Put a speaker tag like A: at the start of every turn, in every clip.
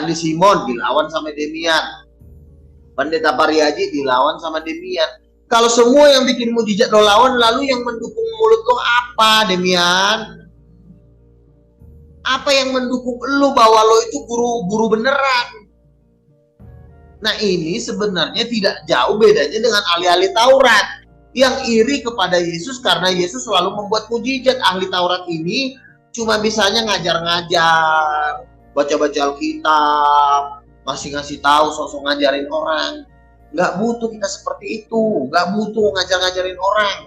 A: Andi Simon dilawan sama Demian. Pendeta Pariaji dilawan sama Demian. Kalau semua yang bikin mujizat lo lawan, lalu yang mendukung mulut lo apa, Demian? Apa yang mendukung lo bahwa lo itu guru beneran? Nah, ini sebenarnya tidak jauh bedanya dengan ahli-ahli Taurat yang iri kepada Yesus karena Yesus selalu membuat mujizat. Ahli Taurat ini cuma bisanya ngajar-ngajar, baca-baca Alkitab, ngasih tahu, sosok ngajarin orang. Nggak butuh kita seperti itu, nggak butuh ngajar-ngajarin orang.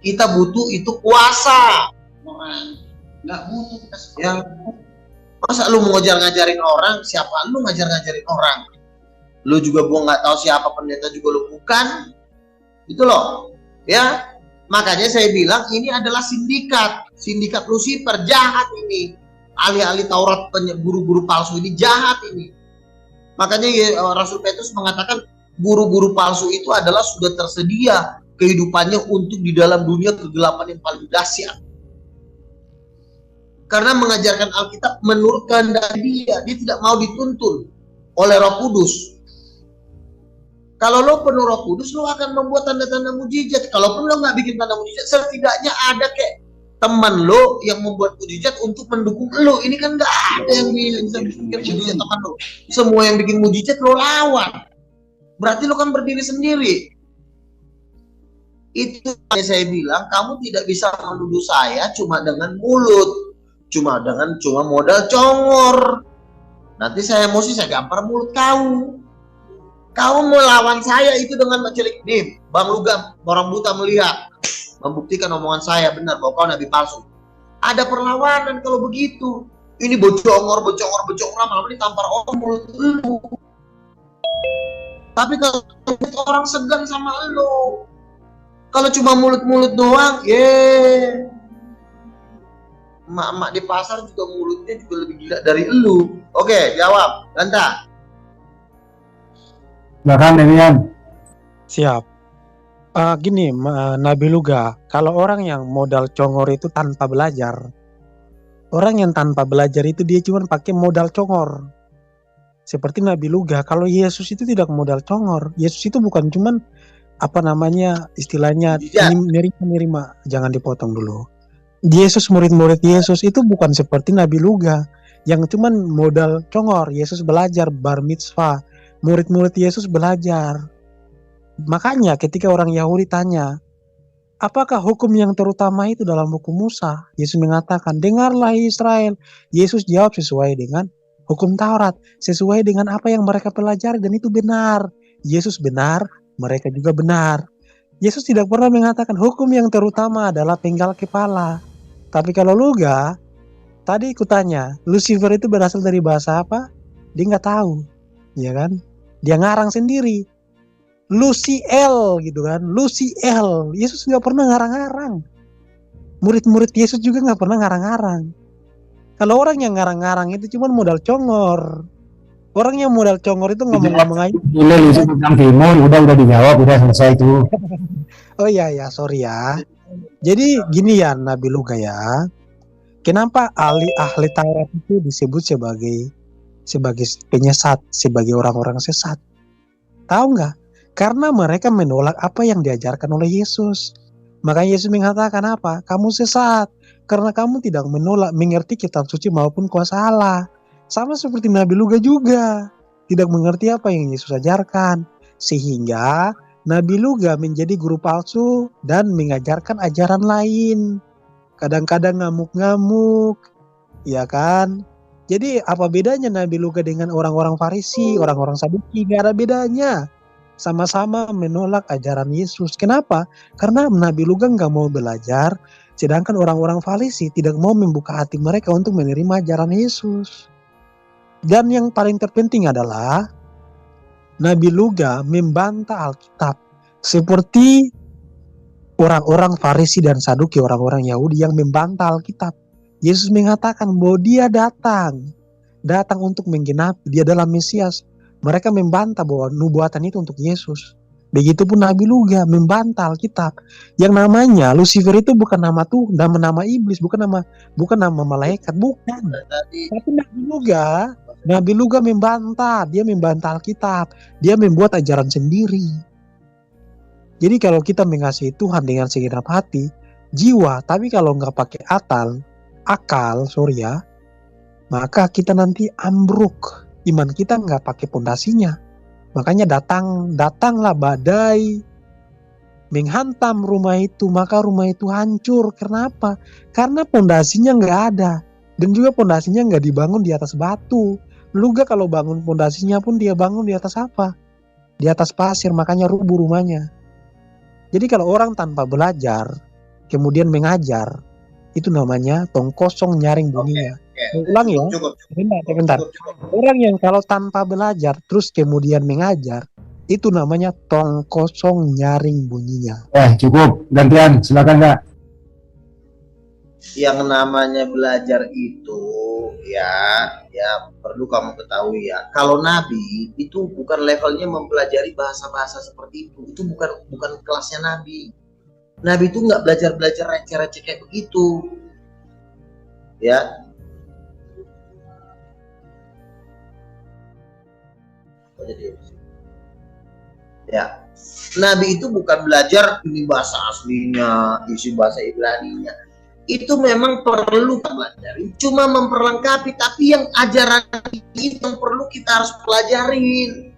A: Kita butuh itu kuasa orang, nggak butuh kita seperti itu. Masa lu mau ngajar-ngajarin orang? Siapa lu ngajar-ngajarin orang? Lu juga gua nggak tahu siapa pendeta juga lu bukan, itu loh, ya. Makanya saya bilang ini adalah sindikat Lucifer, jahat ini. Ahli-ahli Taurat, guru-guru palsu ini jahat ini. Makanya Rasul Petrus mengatakan guru-guru palsu itu adalah sudah tersedia kehidupannya untuk di dalam dunia kegelapan yang paling dahsyat. Karena mengajarkan Alkitab menurut kehendak dia tidak mau dituntun oleh Roh Kudus. Kalau lo penuh Roh Kudus, lo akan membuat tanda-tanda mujizat. Kalaupun lo nggak bikin tanda mujizat, setidaknya ada kayak teman lo yang membuat mujizat untuk mendukung lo. Ini kan nggak ada yang bisa bikin mujizat teman lo. Semua yang bikin mujizat lo lawan. Berarti lo kan berdiri sendiri. Itu yang saya bilang, kamu tidak bisa menuduh saya cuma dengan mulut, cuma modal congor. Nanti saya emosi, saya gampar mulut kamu. Kamu mau lawan saya itu dengan mencelik. Nih, Bang Lugam, orang buta melihat, membuktikan omongan saya benar bahwa kau nabi palsu. Ada perlawanan kalau begitu. Ini bocongor, lama-lama ditampar orang mulut lu. Tapi kalau orang segan sama lu, kalau cuma mulut-mulut doang, emak-emak di pasar juga mulutnya juga lebih gila dari lu. Oke, jawab, Ganta.
B: Bahkan Demian.
C: Siap. Gini, Nabi Luga, kalau orang yang modal congor itu tanpa belajar, orang yang tanpa belajar itu dia cuma pakai modal congor. Seperti Nabi Luga, kalau Yesus itu tidak modal congor. Yesus itu bukan cuman istilahnya nerima, jangan dipotong dulu. Yesus, murid-murid Yesus itu bukan seperti Nabi Luga yang cuman modal congor. Yesus belajar bar mitzvah. Murid-murid Yesus belajar. Makanya ketika orang Yahudi tanya, apakah hukum yang terutama itu dalam hukum Musa? Yesus mengatakan, dengarlah Israel. Yesus jawab sesuai dengan hukum Taurat, sesuai dengan apa yang mereka pelajari, dan itu benar. Yesus benar, mereka juga benar. Yesus tidak pernah mengatakan hukum yang terutama adalah penggal kepala. Tapi kalau Luga, tadi aku tanya, Lucifer itu berasal dari bahasa apa? Dia nggak tahu, ya kan? Dia ngarang sendiri, Luciel gitu kan, Luciel. Yesus nggak pernah ngarang-ngarang. Murid-murid Yesus juga nggak pernah ngarang-ngarang. Kalau orang yang ngarang-ngarang itu cuma modal congor. Orang yang modal congor itu ngomong-ngomong aja.
B: Ini Yesus tentang timur, udah dijawab, udah selesai itu.
C: Oh iya, sorry ya. Jadi gini ya Nabi Luga ya. Kenapa ahli Taurat itu disebut sebagai penyesat, sebagai orang-orang sesat? Tahu nggak? Karena mereka menolak apa yang diajarkan oleh Yesus. Makanya Yesus mengatakan apa? Kamu sesat karena kamu tidak mengerti kitab suci maupun kuasa Allah. Sama seperti Nabi Luga juga tidak mengerti apa yang Yesus ajarkan, sehingga Nabi Luga menjadi guru palsu dan mengajarkan ajaran lain. Kadang-kadang ngamuk-ngamuk, ya kan? Jadi apa bedanya Nabi Luga dengan orang-orang Farisi, orang-orang Saduki? Gak ada bedanya. Sama-sama menolak ajaran Yesus. Kenapa? Karena Nabi Luga gak mau belajar, sedangkan orang-orang Farisi tidak mau membuka hati mereka untuk menerima ajaran Yesus. Dan yang paling terpenting adalah Nabi Luga membantah Alkitab seperti orang-orang Farisi dan Saduki, orang-orang Yahudi yang membantah Alkitab. Yesus mengatakan bahwa dia datang untuk menggenapi, dia adalah Mesias. Mereka membantah bahwa nubuatan itu untuk Yesus. Begitupun Nabi Luga membantah Alkitab. Yang namanya Lucifer itu bukan nama Tuhan, nama iblis, bukan nama malaikat, bukan. Tapi Nabi Luga Nabi Luga membantah, dia membantah Alkitab, dia membuat ajaran sendiri. Jadi kalau kita mengasihi Tuhan dengan segenap hati, jiwa, tapi kalau nggak pakai akal, sorry ya, maka kita nanti ambruk. Iman kita nggak pakai pondasinya. Makanya datanglah badai menghantam rumah itu, maka rumah itu hancur. Kenapa? Karena pondasinya nggak ada. Dan juga pondasinya nggak dibangun di atas batu. Luga kalau bangun pondasinya pun dia bangun di atas apa? Di atas pasir, makanya rubuh rumahnya. Jadi kalau orang tanpa belajar, kemudian mengajar, itu namanya tong kosong nyaring bunyinya. Ulang ya,
A: Cukup.
C: sebentar. Orang yang kalau tanpa belajar, terus kemudian mengajar, itu namanya tong kosong nyaring bunyinya.
B: Cukup. Gantian, silakan Kak.
A: Yang namanya belajar itu ya perlu kamu ketahui ya. Kalau Nabi itu bukan levelnya mempelajari bahasa-bahasa seperti itu. Itu bukan kelasnya Nabi. Nabi itu nggak belajar receh-receh kayak begitu. Ya. Ya. Nabi itu bukan belajar ini bahasa aslinya, isi bahasa Ibraninya. Itu memang perlu kita pelajari, cuma memperlengkapi, tapi yang ajaran ini yang perlu kita harus pelajarin.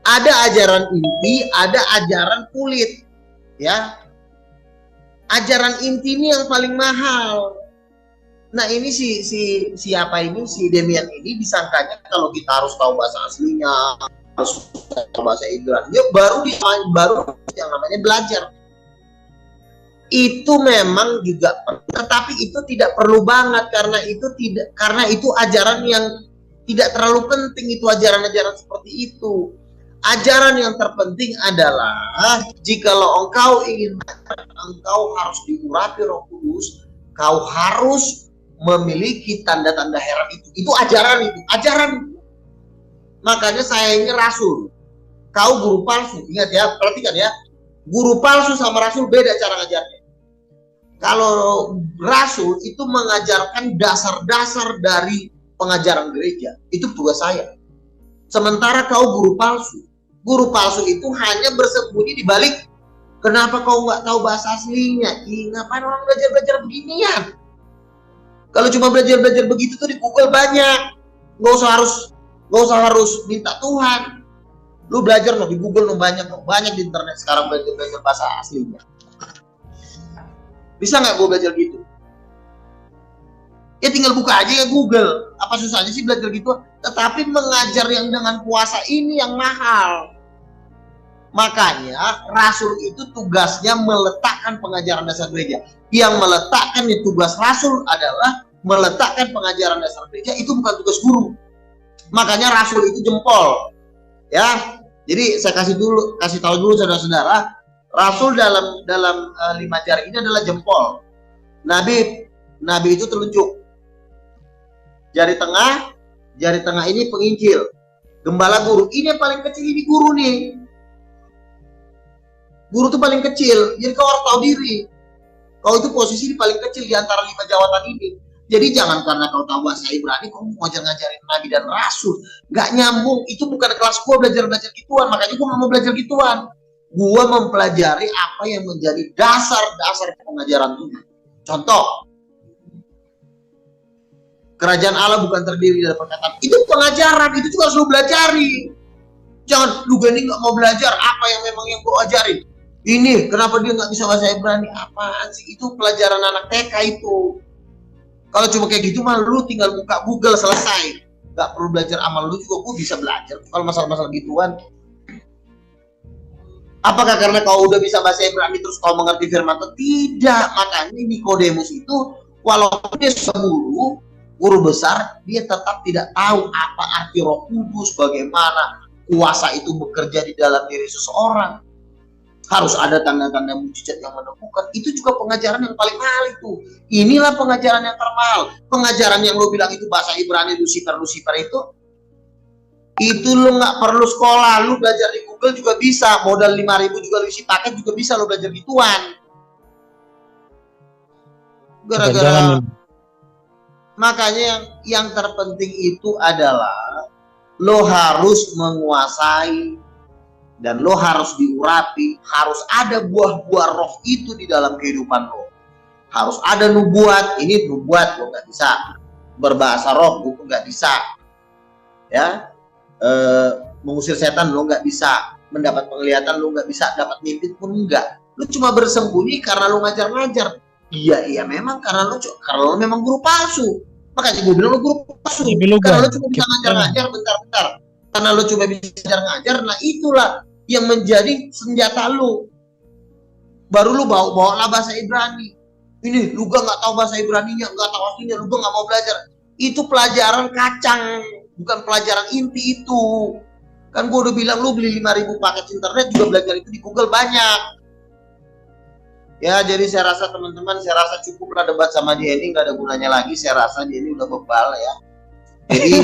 A: Ada ajaran inti, ada ajaran kulit, ya. Ajaran inti ini yang paling mahal. Nah ini siapa ini, si Demian ini disangkanya kalau kita harus tahu bahasa aslinya, harus tahu bahasa Ibrani, baru yang namanya belajar. Itu memang juga, tetapi itu tidak perlu banget karena itu ajaran yang tidak terlalu penting. Itu ajaran-ajaran seperti itu. Ajaran yang terpenting adalah jikalau engkau ingin, engkau harus diurapi Roh Kudus, kau harus memiliki tanda-tanda heran itu. Itu ajaran. Makanya saya ini rasul, kau guru palsu. Ingat ya, perhatikan ya, guru palsu sama rasul beda cara ngajarnya. Kalau rasul itu mengajarkan dasar-dasar dari pengajaran gereja, itu tugas saya. Sementara kau guru palsu itu hanya bersembunyi di balik, kenapa kau nggak tahu bahasa aslinya? Ngapain orang belajar beginian? Kalau cuma belajar begitu tuh di Google banyak, nggak usah harus minta Tuhan. Lu belajar di Google banyak di internet sekarang belajar bahasa aslinya. Bisa nggak gue belajar gitu? Ya tinggal buka aja ya Google. Apa susahnya sih belajar gitu? Tetapi mengajar yang dengan puasa ini yang mahal. Makanya rasul itu tugasnya meletakkan pengajaran dasar gereja. Yang meletakkan tugas rasul adalah meletakkan pengajaran dasar gereja. Itu bukan tugas guru. Makanya rasul itu jempol. Ya. Jadi saya kasih tahu dulu saudara-saudara. Rasul dalam 5 jari ini adalah jempol. Nabi itu telunjuk. Jari tengah ini penginjil. Gembala guru. Ini yang paling kecil, ini guru nih. Guru itu paling kecil. Jadi kau harus tahu diri. Kau itu posisi paling kecil di antara 5 jawatan ini. Jadi jangan karena kau tahu bahasa Ibrani kau mau ngajarin Nabi dan Rasul. Gak nyambung. Itu bukan kelas gua belajar gituan. Makanya gua gak mau belajar gituan. Gua mempelajari apa yang menjadi dasar-dasar pengajaran Tuhan. Contoh, kerajaan Allah bukan terdiri dari perkataan. Itu pengajaran, itu juga harus lu belajari. Jangan lu gini nggak mau belajar apa yang memang yang gua ajarin. Ini kenapa dia nggak bisa bahasa Ibrani? Apaan sih? Itu pelajaran anak TK itu. Kalau cuma kayak gitu mah lu tinggal buka Google selesai. Nggak perlu belajar amal lu juga, gua bisa belajar. Kalau masalah-masalah gituan. Apakah karena kau udah bisa bahasa Ibrani terus kau mengerti firman Tuhan? Tidak. Makanya Nikodemus itu walaupun dia guru besar, dia tetap tidak tahu apa arti Roh Kudus, bagaimana kuasa itu bekerja di dalam diri seseorang. Harus ada tanda-tanda mujizat yang menemukan. Itu juga pengajaran yang paling mahal itu. Inilah pengajaran yang termahal. Pengajaran yang lo bilang itu bahasa Ibrani Lucifer itu lo nggak perlu sekolah, lo belajar di Google juga bisa, modal 5.000 juga lo isi paket juga bisa lo belajar gituan. Gara-gara Makanya yang terpenting itu adalah lo harus menguasai dan lo harus diurapi, harus ada buah-buah roh itu di dalam kehidupan lo. Harus ada nubuat, ini nubuat lo nggak bisa. Berbahasa roh lo nggak bisa. Ya, mengusir setan lo nggak bisa. Mendapat penglihatan lo nggak bisa. Dapat mimpi pun enggak. Lo cuma bersembunyi karena lo ngajar-ngajar. Iya memang karena lo memang guru palsu. Makanya gue bilang lo guru palsu. Karena lo cuma bisa ngajar-ngajar bentar-bentar. Karena lo cuma bisa ngajar-ngajar, nah itulah yang menjadi senjata lo. Baru lo bawa bahasa Ibrani. Ini lu gak tahu bahasa Ibraninya, gak tahu aslinya, lu gak mau belajar. Itu pelajaran kacang, bukan pelajaran inti itu. Kan gue udah bilang lu beli 5.000 paket internet juga belajar itu di Google banyak. Ya, jadi saya rasa teman-teman, saya rasa cukup lah debat sama dia ini, nggak ada gunanya lagi. Saya rasa dia ini udah bebal ya. Jadi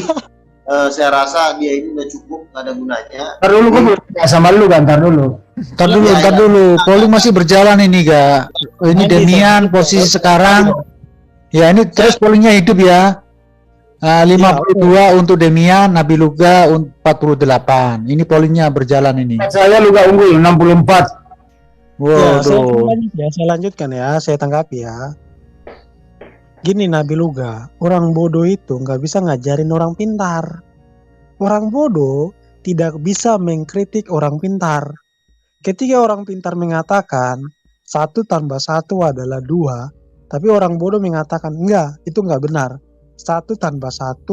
A: saya rasa dia ini udah cukup, nggak ada gunanya.
B: Ntar dulu gue belum sama lu kan, ntar dulu.
C: Ntar dulu. Polling masih berjalan ini gak? Ini Demian posisi sekarang. Ya ini terus pollingnya hidup ya. 52 untuk Demian, Nabi Luga 48. Ini pollingnya berjalan ini.
B: Saya Luga unggul 64.
C: Wow, saya lanjutkan ya, saya tanggapi ya. Gini Nabi Luga, orang bodoh itu nggak bisa ngajarin orang pintar. Orang bodoh tidak bisa mengkritik orang pintar. Ketika orang pintar mengatakan 1 tambah 1 adalah 2, tapi orang bodoh mengatakan enggak, itu enggak benar. 1 tambah 1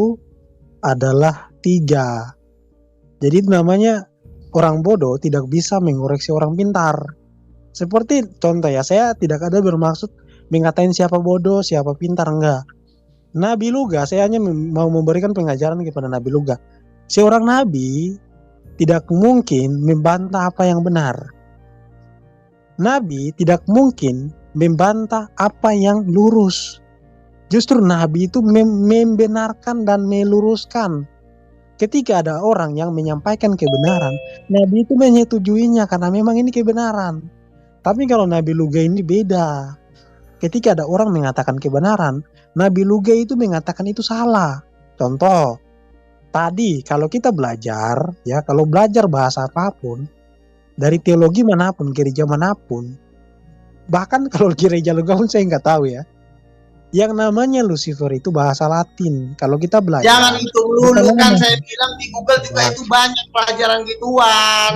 C: adalah 3. Jadi namanya orang bodoh tidak bisa mengoreksi orang pintar. Seperti contoh ya, saya tidak ada bermaksud mengatain siapa bodoh, siapa pintar, enggak. Nabi Luga, saya hanya mau memberikan pengajaran kepada Nabi Luga. Seorang nabi tidak mungkin membantah apa yang benar. Nabi tidak mungkin membantah apa yang lurus. Justru nabi itu membenarkan dan meluruskan. Ketika ada orang yang menyampaikan kebenaran, nabi itu menyetujuinya karena memang ini kebenaran. Tapi kalau Nabi Luga ini beda. Ketika ada orang mengatakan kebenaran, Nabi Luga itu mengatakan itu salah. Contoh, tadi kalau kita belajar, ya kalau belajar bahasa apapun, dari teologi manapun, gereja manapun, bahkan kalau gereja Luga pun saya nggak tahu ya, yang namanya Lucifer itu bahasa Latin. Kalau kita belajar,
A: jangan itu melulu kan, saya bilang di Google juga itu banyak pelajaran gituan.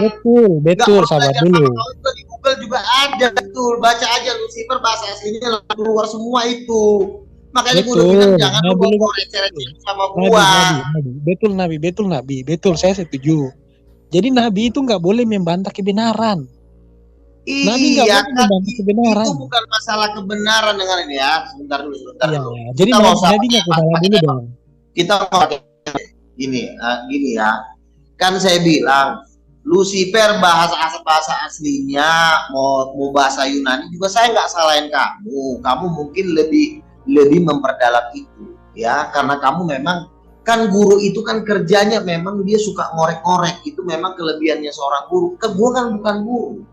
C: Betul, sahabat dulu.
A: Di Google juga ada, betul. Baca aja Lucifer bahasa aslinya keluar semua itu. Makanya gue udah bilang jangan lu bawa receh-receh sama gua. Betul, saya setuju. Jadi Nabi itu nggak boleh membantah kebenaran. Iya kan, itu bukan masalah kebenaran dengan ini ya. Sebentar dulu.
C: Ya, jadi Nabi nggak salah dulu dong.
A: Kita mau gini ya. Kan saya bilang Lucifer bahasa aslinya mau bahasa Yunani juga saya nggak salahin kamu. Kamu mungkin lebih memperdalam itu ya, karena kamu memang kan guru itu kan kerjanya memang dia suka ngorek-ngorek, itu memang kelebihannya seorang guru. Gua kan bukan guru.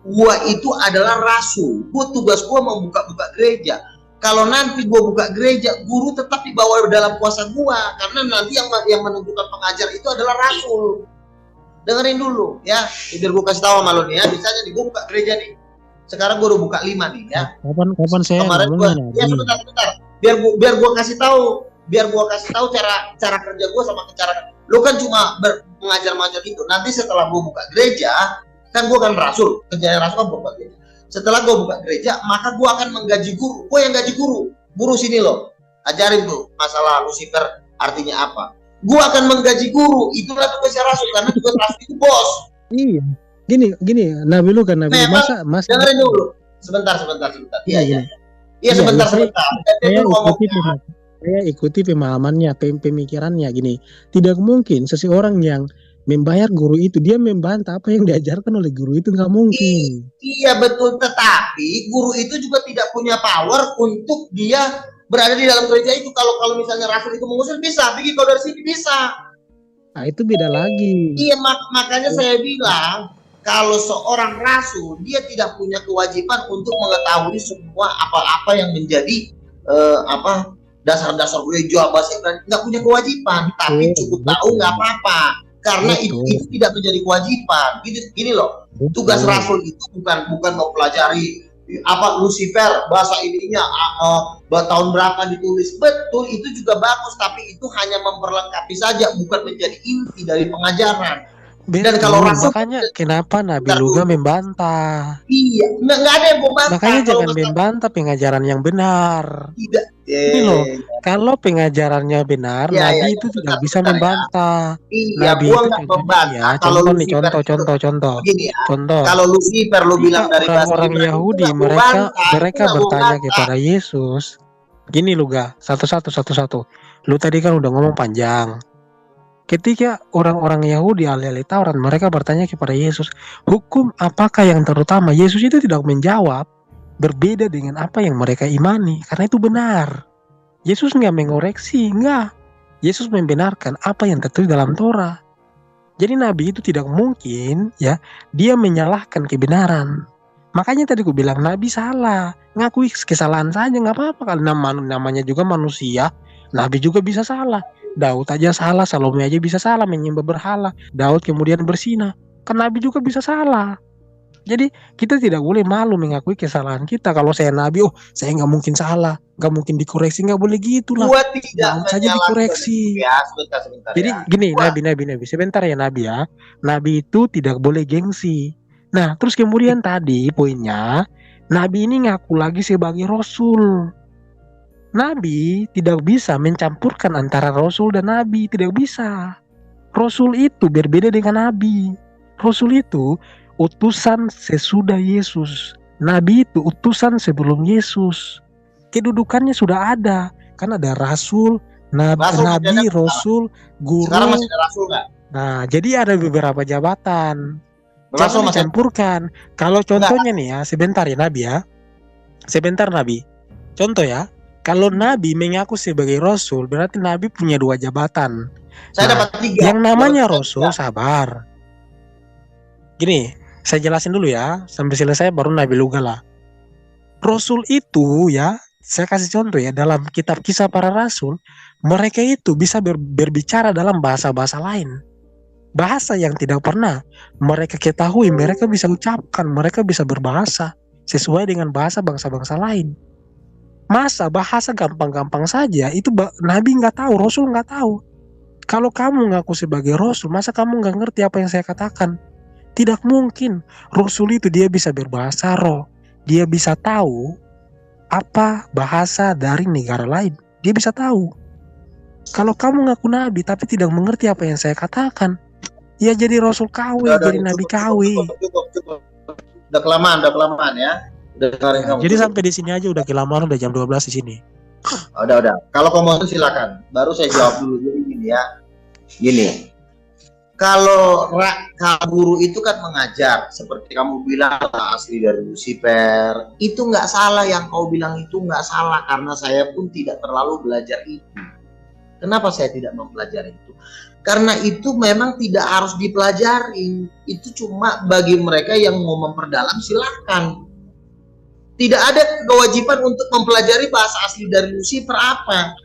A: Gua itu adalah rasul. Tugas gua membuka-buka gereja. Kalau nanti gua buka gereja, guru tetap dibawa dalam kuasa gua, karena nanti yang menentukan pengajar itu adalah rasul. Dengerin dulu ya, biar gua kasih tahu sama lo nih ya. Misalnya nih gua buka gereja nih. Sekarang gua udah buka 5 nih ya. Kapan saya kemarin gua ya sebentar. Biar gua kasih tahu cara kerja gua sama cara lo kan cuma mengajar gitu. Nanti setelah gua buka gereja, kan gue kan rasul, kerjanya rasul kan buka gereja. Setelah gue buka gereja, maka gue akan menggaji guru. Gue yang gaji guru sini loh, ajarin tuh masalah Lucifer artinya apa. Gue akan menggaji guru, itulah tugasnya rasul, karena tugas rasul itu bos. Iya, gini, Nabi lu kan Nabi. Masa dengerin dulu, sebentar. Iya, sebentar.
C: Saya ikuti pemahamannya, pemikirannya gini. Tidak mungkin seseorang yang membayar guru itu dia membantah apa yang diajarkan oleh guru itu, nggak mungkin.
A: Iya betul, tetapi guru itu juga tidak punya power untuk dia berada di dalam gereja itu. Kalau misalnya rasul itu mengusir bisa, pergi kau dari sini bisa.
C: Nah itu beda lagi.
A: Iya makanya saya bilang kalau seorang rasul dia tidak punya kewajiban untuk mengetahui semua apa-apa yang menjadi dasar-dasar gereja bahasa Ibrani, nggak punya kewajiban, tapi cukup tahu nggak apa-apa, karena itu tidak menjadi kewajiban. Gini loh, tugas rasul itu bukan mempelajari apa Lucifer bahasa ininya tahun berapa ditulis, betul itu juga bagus, tapi itu hanya memperlengkapi saja, bukan menjadi inti dari pengajaran. Dan kalau rasul,
C: makanya kenapa Nabi Luga membantah?
A: Iya, nggak ada yang membantah.
C: Makanya jangan membantah pengajaran yang benar.
A: Tidak.
C: Ini loh, kalau pengajarannya benar, Nabi itu tidak bisa membantah.
A: Iya,
C: Nabi
A: gua
C: itu
A: nggak membantah.
C: ya, contoh.
A: Begini ya.
C: Contoh.
A: Kalau Lucifer lu bilang dari
C: orang Yahudi, mereka bertanya kepada Yesus. Gini Luga, satu-satu. Lu tadi kan udah ngomong panjang. Ketika orang-orang Yahudi ahli Taurat, mereka bertanya kepada Yesus, hukum apakah yang terutama? Yesus itu tidak menjawab, berbeda dengan apa yang mereka imani, karena itu benar. Yesus nggak mengoreksi, nggak. Yesus membenarkan apa yang tertulis dalam Torah. Jadi Nabi itu tidak mungkin ya dia menyalahkan kebenaran. Makanya tadi aku bilang Nabi salah, ngakui kesalahan saja nggak apa-apa, kalau namanya juga manusia. Nabi juga bisa salah. Daud aja salah, Salome aja bisa salah menyembah berhala. Daud kemudian bersinah, kan Nabi juga bisa salah. Jadi kita tidak boleh malu mengakui kesalahan kita. Kalau saya Nabi, saya nggak mungkin salah, nggak mungkin dikoreksi, nggak boleh gitulah.
A: Gua tidak
C: saja dikoreksi.
A: Ya, sebentar.
C: Jadi gini, Nabi, sebentar ya Nabi ya. Nabi itu tidak boleh gengsi. Nah, terus kemudian tadi poinnya, Nabi ini ngaku lagi sebagai Rasul. Nabi tidak bisa mencampurkan antara Rasul dan Nabi, tidak bisa. Rasul itu berbeda dengan Nabi. Rasul itu utusan sesudah Yesus. Nabi itu utusan sebelum Yesus. Kedudukannya sudah ada. Kan ada Rasul, Nabi, Rasul, Guru.
A: Sekarang masih ada Rasul nggak?
C: Nah, jadi ada beberapa jabatan.
A: Rasul
C: Jangan dicampurkan. Kalau contohnya nih ya, sebentar ya Nabi ya. Sebentar Nabi. Contoh ya. Kalau Nabi mengaku sebagai Rasul, berarti Nabi punya 2 jabatan.
A: Saya dapat 3.
C: Yang namanya Rasul, sabar. Gini, saya jelasin dulu ya. Sampai selesai baru Nabi Luga lah. Rasul itu ya, saya kasih contoh ya. Dalam kitab Kisah Para Rasul, mereka itu bisa berbicara dalam bahasa-bahasa lain. Bahasa yang tidak pernah mereka ketahui, mereka bisa ucapkan, mereka bisa berbahasa sesuai dengan bahasa bangsa-bangsa lain. Masa bahasa gampang-gampang saja itu Nabi nggak tahu, Rasul nggak tahu. Kalau kamu ngaku sebagai Rasul, masa kamu nggak ngerti apa yang saya katakan? Tidak mungkin. Rasul itu dia bisa berbahasa roh, dia bisa tahu apa bahasa dari negara lain, dia bisa tahu. Kalau kamu ngaku Nabi tapi tidak mengerti apa yang saya katakan, ya jadi Rasul KW, jadi Nabi KW.
A: Cukup. Udah kelamaan ya.
C: Jadi sampai di sini aja udah kelamaan, udah jam 12 di sini.
A: Udah. Kalau kamu mau silakan. Baru saya jawab dulu. Jadi gini ya. Gini. Kalau guru itu kan mengajar, seperti kamu bilang asli dari Lucifer, itu nggak salah. Yang kau bilang itu nggak salah, karena saya pun tidak terlalu belajar itu. Kenapa saya tidak mempelajari itu? Karena itu memang tidak harus dipelajari. Itu cuma bagi mereka yang mau memperdalam, silakan. Tidak ada kewajiban untuk mempelajari bahasa asli dari Lucifer apa.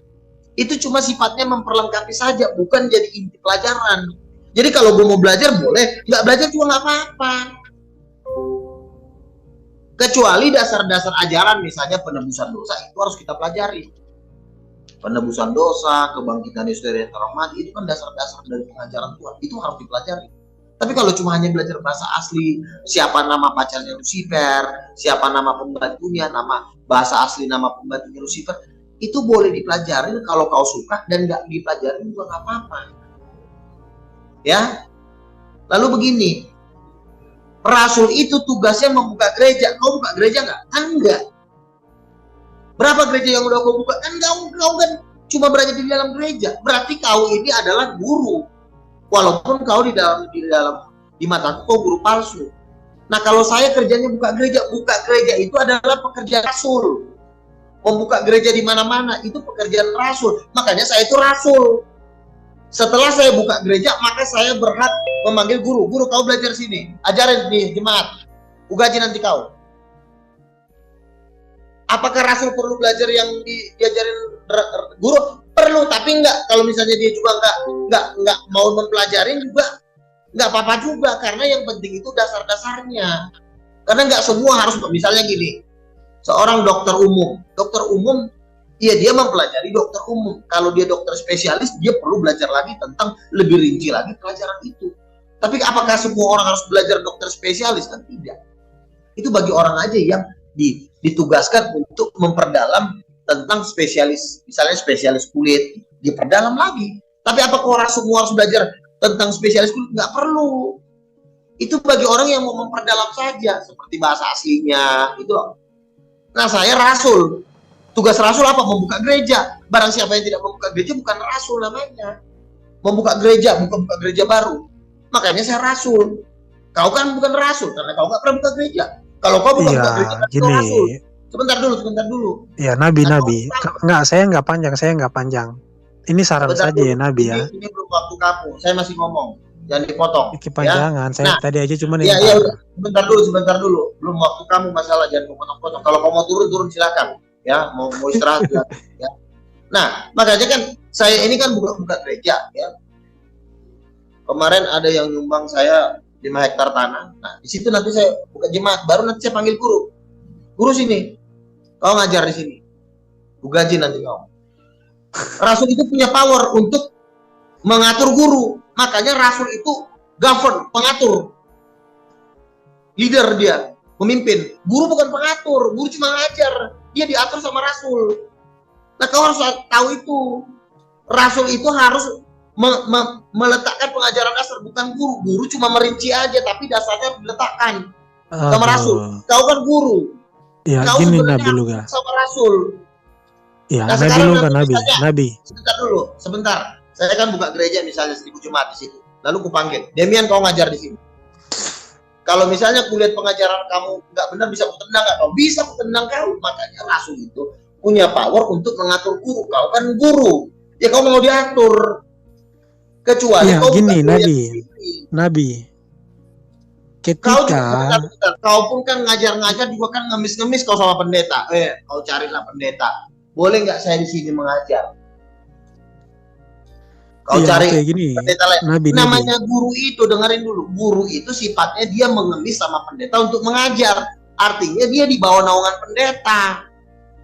A: Itu cuma sifatnya memperlengkapi saja, bukan jadi inti pelajaran. Jadi kalau gue mau belajar boleh, nggak belajar juga nggak apa-apa. Kecuali dasar-dasar ajaran, misalnya penebusan dosa, itu harus kita pelajari. Penebusan dosa, kebangkitan Yesus dari antara mati, itu kan dasar-dasar dari pengajaran Tuhan, itu harus dipelajari. Tapi kalau cuma hanya belajar bahasa asli, siapa nama pacarnya Lucifer, siapa nama pembantunya, bahasa asli nama pembantunya Lucifer, itu boleh dipelajari kalau kau suka, dan nggak dipelajari juga nggak apa-apa. Ya, lalu begini, Rasul itu tugasnya membuka gereja. Kau buka gereja nggak? Enggak. Berapa gereja yang udah kau buka? Kan kau kan cuma berada di dalam gereja. Berarti kau ini adalah guru. Walaupun kau di mataku kau guru palsu. Nah, kalau saya kerjanya buka gereja itu adalah pekerjaan Rasul. Membuka gereja di mana-mana itu pekerjaan Rasul. Makanya saya itu Rasul. Setelah saya buka gereja, maka saya berhak memanggil guru. Guru, kau belajar sini, ajarin di jemaat. Gaji nanti kau. Apakah Rasul perlu belajar yang diajarin guru perlu, tapi enggak kalau misalnya dia juga enggak mau mempelajarin juga enggak apa-apa juga, karena yang penting itu dasar-dasarnya. Karena enggak semua harus, misalnya gini, seorang dokter umum, iya dia mempelajari dokter umum. Kalau dia dokter spesialis, dia perlu belajar lagi tentang lebih rinci lagi pelajaran itu. Tapi apakah semua orang harus belajar dokter spesialis? Kan tidak. Itu bagi orang aja yang ditugaskan untuk memperdalam tentang spesialis, misalnya spesialis kulit, diperdalam lagi. Tapi apakah orang semua harus belajar tentang spesialis kulit? Nggak perlu. Itu bagi orang yang mau memperdalam saja, seperti bahasa aslinya, itu. Nah, saya rasul. Tugas rasul apa? Membuka gereja. Barang siapa yang tidak membuka gereja bukan rasul namanya. Membuka gereja, bukan buka gereja baru. Makanya saya rasul. Kau kan bukan rasul karena kau nggak pernah buka gereja. Kalau kau buka gereja, kan kau rasul. Sebentar dulu.
C: Ya, Nabi. Enggak, saya nggak panjang. Ini saran saja ya, Nabi ya.
A: Ini belum waktu kamu. Saya masih ngomong. Jangan dipotong.
C: Kepanjangan. Ya? Saya tadi aja cuma
A: Iya, udah. Sebentar dulu. Belum waktu kamu masalah, jangan potong-potong. Kalau kamu mau turun silakan. Ya, mau istirahat silakan. Ya. Nah, makanya kan saya ini kan buka gereja ya. Kemarin ada yang nyumbang saya 5 hektar tanah. Nah, di situ nanti saya buka jemaat, baru nanti saya panggil guru. Guru sini. Kau ngajar di sini. Gue gaji nanti kau. Rasul itu punya power untuk mengatur guru. Makanya rasul itu govern, pengatur. Leader dia, pemimpin. Guru bukan pengatur, guru cuma ngajar. Dia diatur sama rasul. Nah, kau harus tahu itu. Rasul itu harus meletakkan pengajaran dasar, bukan guru. Guru cuma merinci aja, tapi dasarnya diletakkan sama rasul. Kau kan guru.
C: Ya,
A: kau
C: gini Nabi Luga.
A: Sama rasul.
C: Ya,
A: nah,
C: Nabi Luga, Nabi.
A: Sebentar. Saya kan buka gereja misalnya 1000 jemaat di situ. Lalu kupanggil, Demian kau ngajar di sini. Kalau misalnya kulihat pengajaran kamu nggak benar, bisa kutendang nggak? Kau bisa kutendang kau. Makanya rasul itu punya power untuk mengatur guru. Kau kan guru. Ya kau mau diatur. Kecuali
C: ya,
A: kau
C: gini Nabi. Ketika
A: kau pun kan ngajar-ngajar juga kan ngemis-ngemis kau sama pendeta. Kau carilah pendeta. Boleh nggak saya di sini mengajar? Kau cari
C: gini,
A: pendeta lain. Namanya guru itu, dengerin dulu. Guru itu sifatnya dia mengemis sama pendeta untuk mengajar. Artinya dia di bawah naungan pendeta.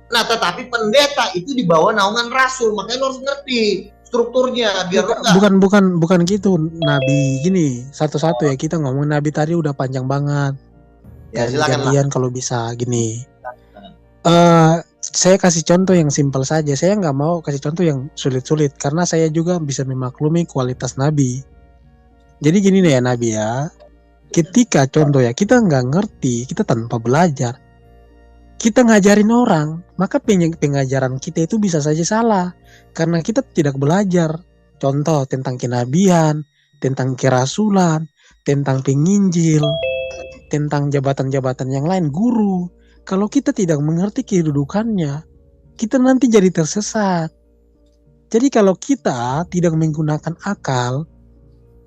A: Nah, tetapi pendeta itu di bawah naungan rasul. Makanya lo harus ngerti strukturnya biar
C: bukan gitu Nabi. Gini, satu-satu ya, kita ngomong Nabi tadi udah panjang banget. Ya, gantian kalau bisa gini. Saya kasih contoh yang simpel saja. Saya nggak mau kasih contoh yang sulit-sulit karena saya juga bisa memaklumi kualitas Nabi. Jadi gini nih ya Nabi ya. Ketika contoh ya kita nggak ngerti, kita tanpa belajar, kita ngajarin orang, maka pengajaran kita itu bisa saja salah karena kita tidak belajar. Contoh tentang kenabian, tentang kerasulan, tentang penginjil, tentang jabatan-jabatan yang lain, guru. Kalau kita tidak mengerti kedudukannya, kita nanti jadi tersesat. Jadi kalau kita tidak menggunakan akal,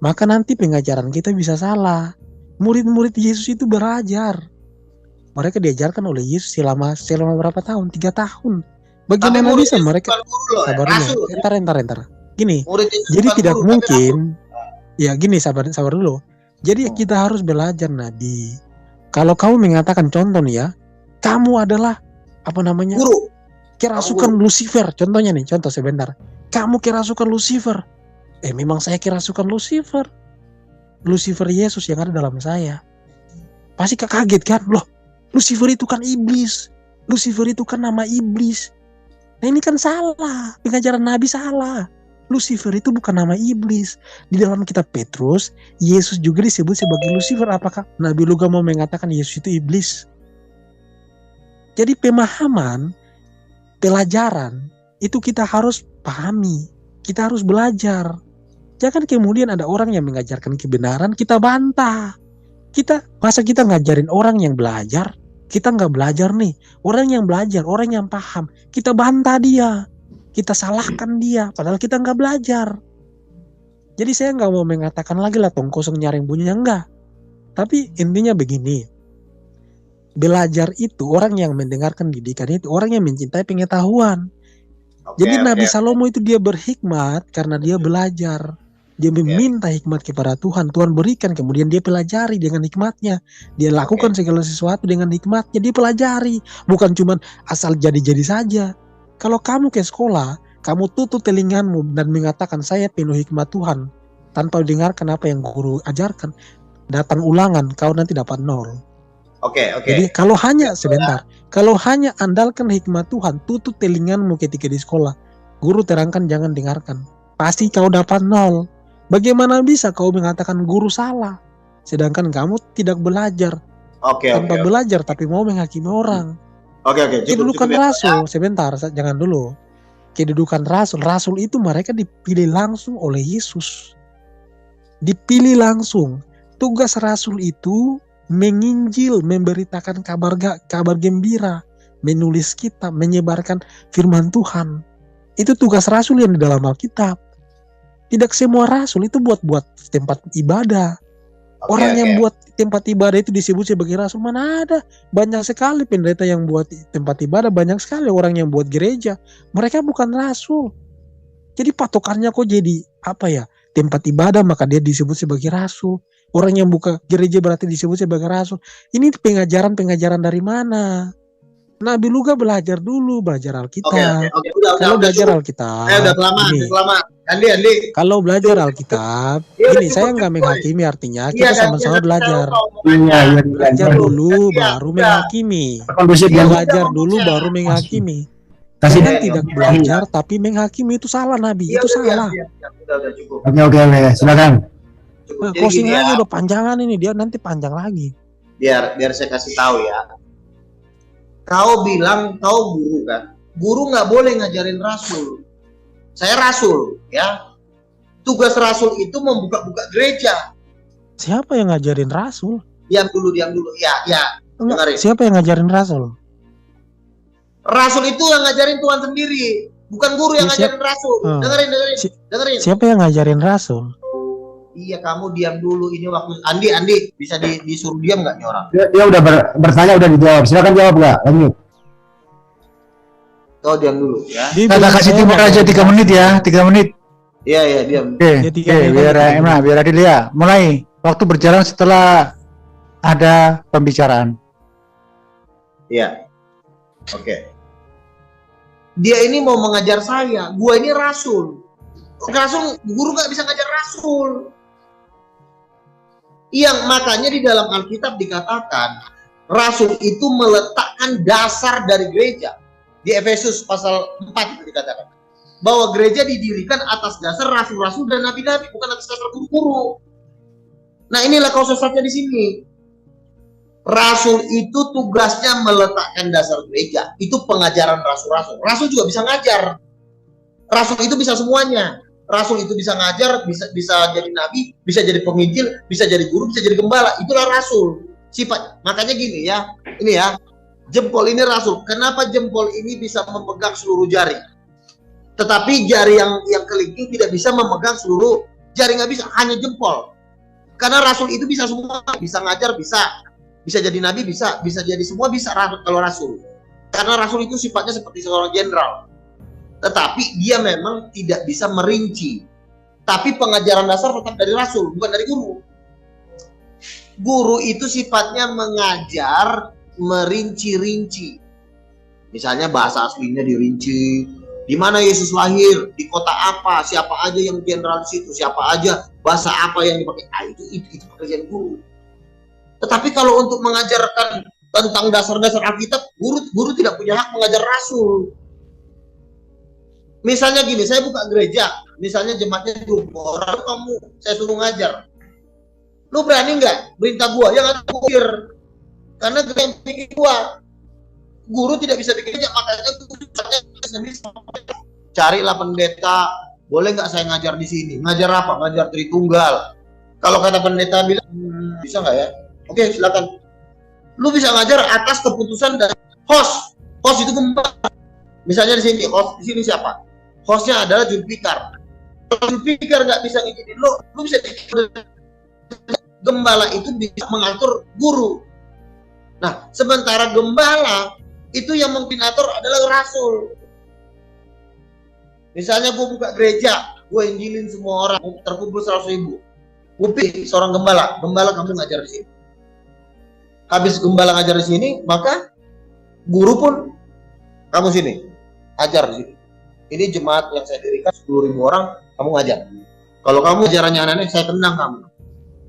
C: maka nanti pengajaran kita bisa salah. Murid-murid Yesus itu belajar. Mereka diajarkan oleh Yesus selama berapa tahun? 3 tahun. Bagaimana bisa mereka? Sabar. Gini, jadi tidak mungkin. Ya gini, sabar dulu. Jadi kita harus belajar Nabi. Kalau kamu mengatakan contoh nih ya, kamu adalah guru, kerasukan Lucifer. Contohnya nih, contoh sebentar. Kamu kerasukan Lucifer. Memang saya kerasukan Lucifer. Lucifer Yesus yang ada dalam saya. Pasti kaget kan? Loh, Lucifer itu kan iblis. Lucifer itu kan nama iblis. Nah ini kan salah. Pengajaran Nabi salah. Lucifer itu bukan nama iblis. Di dalam kitab Petrus, Yesus juga disebut sebagai Lucifer. Apakah Nabi Luga mau mengatakan Yesus itu iblis? Jadi pemahaman, pelajaran, itu kita harus pahami. Kita harus belajar. Jangan kemudian ada orang yang mengajarkan kebenaran, kita bantah. Masa kita ngajarin orang yang belajar, kita nggak belajar nih. Orang yang belajar, orang yang paham, kita bantah dia. Kita salahkan dia, padahal kita nggak belajar. Jadi saya nggak mau mengatakan lagi lah tong kosong nyaring bunyinya, enggak. Tapi intinya begini. Belajar itu orang yang mendengarkan didikan itu orang yang mencintai pengetahuan. Jadi Nabi Salomo itu dia berhikmat karena dia belajar. Dia meminta hikmat kepada Tuhan. Tuhan berikan, kemudian dia pelajari dengan hikmatnya. Dia lakukan segala sesuatu dengan hikmatnya. Dia pelajari. Bukan cuma asal jadi-jadi saja. Kalau kamu ke sekolah, kamu tutup telingamu dan mengatakan saya penuh hikmat Tuhan. Tanpa dengarkan apa yang guru ajarkan. Datang ulangan, kau nanti dapat 0. Jadi kalau hanya, sebentar. Kalau hanya andalkan hikmat Tuhan, tutup telingamu ketika di sekolah. Guru terangkan, jangan dengarkan. Pasti kau dapat 0. Bagaimana bisa kau mengatakan guru salah, sedangkan kamu tidak belajar, tanpa belajar tapi mau menghakimi orang. Kedudukan rasul, sebentar, jangan dulu. Kedudukan rasul itu mereka dipilih langsung oleh Yesus. Dipilih langsung. Tugas rasul itu menginjil, memberitakan kabar gembira, menulis kitab, menyebarkan firman Tuhan. Itu tugas rasul yang di dalam Alkitab. Tidak semua rasul itu buat tempat ibadah. Orang yang buat tempat ibadah itu disebut sebagai rasul, mana ada? Banyak sekali pendeta yang buat tempat ibadah, banyak sekali orang yang buat gereja. Mereka bukan rasul. Jadi patokannya kok jadi apa ya? Tempat ibadah maka dia disebut sebagai rasul. Orang yang buka gereja berarti disebut sebagai rasul. Ini pengajaran dari mana? Nabi Luga belajar Alkitab. Kalau belajar Alkitab,
A: udah lama. Andi.
C: Kalau belajar Alkitab, ini saya nggak menghakimi, artinya kita sama-sama belajar. Belajar dulu baru menghakimi. Belajar dulu baru menghakimi. Jangan tidak belajar tapi menghakimi, itu salah Nabi. Itu salah.
B: Oke, silakan.
C: Closing aja udah panjangan ini, dia nanti panjang lagi.
A: Biar saya kasih tahu ya. Kau bilang kau guru kan? Guru nggak boleh ngajarin rasul. Saya rasul, ya. Tugas rasul itu membuka-buka gereja.
C: Siapa yang ngajarin rasul?
A: Diam dulu. Ya. Dengarin.
C: Siapa yang ngajarin rasul?
A: Rasul itu yang ngajarin Tuhan sendiri, bukan guru yang ngajarin rasul. Dengerin.
C: Siapa yang ngajarin rasul?
A: Iya, kamu diam dulu. Ini waktu Andi bisa disuruh diam nggak nih orang?
B: Dia udah bertanya, udah dijawab. Silakan jawab nggak? Lanjut.
A: Kau diam dulu ya.
B: Kita kasih timur aja 3 menit ya, 3 menit.
A: Iya, diam.
B: Oke, biar adil ya. Mulai. Waktu berjalan setelah ada pembicaraan.
A: Iya. Oke. Dia ini mau mengajar saya. Gua ini rasul. Guru nggak bisa ngajar rasul. Yang makanya di dalam Alkitab dikatakan rasul itu meletakkan dasar dari gereja. Di Efesus pasal 4 itu dikatakan bahwa gereja didirikan atas dasar rasul-rasul dan nabi-nabi, bukan atas dasar guru-guru. Nah, inilah khususnya di sini. Rasul itu tugasnya meletakkan dasar gereja. Itu pengajaran rasul-rasul. Rasul juga bisa ngajar. Rasul itu bisa semuanya. Rasul itu bisa ngajar, bisa jadi nabi, bisa jadi penginjil, bisa jadi guru, bisa jadi gembala. Itulah rasul. Sifat. Makanya gini ya. Ini ya. Jempol ini rasul. Kenapa jempol ini bisa memegang seluruh jari? Tetapi jari yang kelingking tidak bisa memegang seluruh jari, nggak bisa, hanya jempol. Karena rasul itu bisa semua, bisa ngajar, bisa jadi nabi, bisa jadi semua, bisa kalau rasul. Karena rasul itu sifatnya seperti seorang jenderal. Tetapi dia memang tidak bisa merinci. Tapi pengajaran dasar tetap dari rasul, bukan dari guru. Guru itu sifatnya mengajar, merinci-rinci. Misalnya bahasa aslinya dirinci. Di mana Yesus lahir, di kota apa, siapa aja yang jenderal di situ, siapa aja, bahasa apa yang dipakai. Itu pekerjaan guru. Tetapi kalau untuk mengajarkan tentang dasar-dasar Alkitab, guru tidak punya hak mengajar rasul. Misalnya gini, saya buka gereja, misalnya jemaatnya 20 orang, saya suruh ngajar. Lu berani nggak perintah gua? Ya nggak pikir. Karena gereja yang bikin gua. Guru tidak bisa bikin gereja, makanya carilah pendeta. Boleh nggak saya ngajar di sini? Ngajar apa? Ngajar Tritunggal. Kalau kata pendeta bilang, bisa nggak ya? Oke, silakan. Lu bisa ngajar atas keputusan dari host. Host itu gembala. Misalnya di sini, host di sini siapa? Hostnya adalah Julfikar. Kalau Julfikar nggak bisa ngikutin lu bisa gembala itu bisa mengatur guru. Nah, sementara gembala itu yang mengkoordinator adalah rasul. Misalnya gue buka gereja, gue injilin semua orang, terkumpul 100.000. Upi seorang gembala kamu ngajar di sini. Habis gembala ngajar di sini, maka guru pun kamu sini, ajar di sini. Ini jemaat yang saya dirikan 10.000 orang, kamu ngajar. Kalau kamu ajarannya aneh-aneh, saya tendang kamu.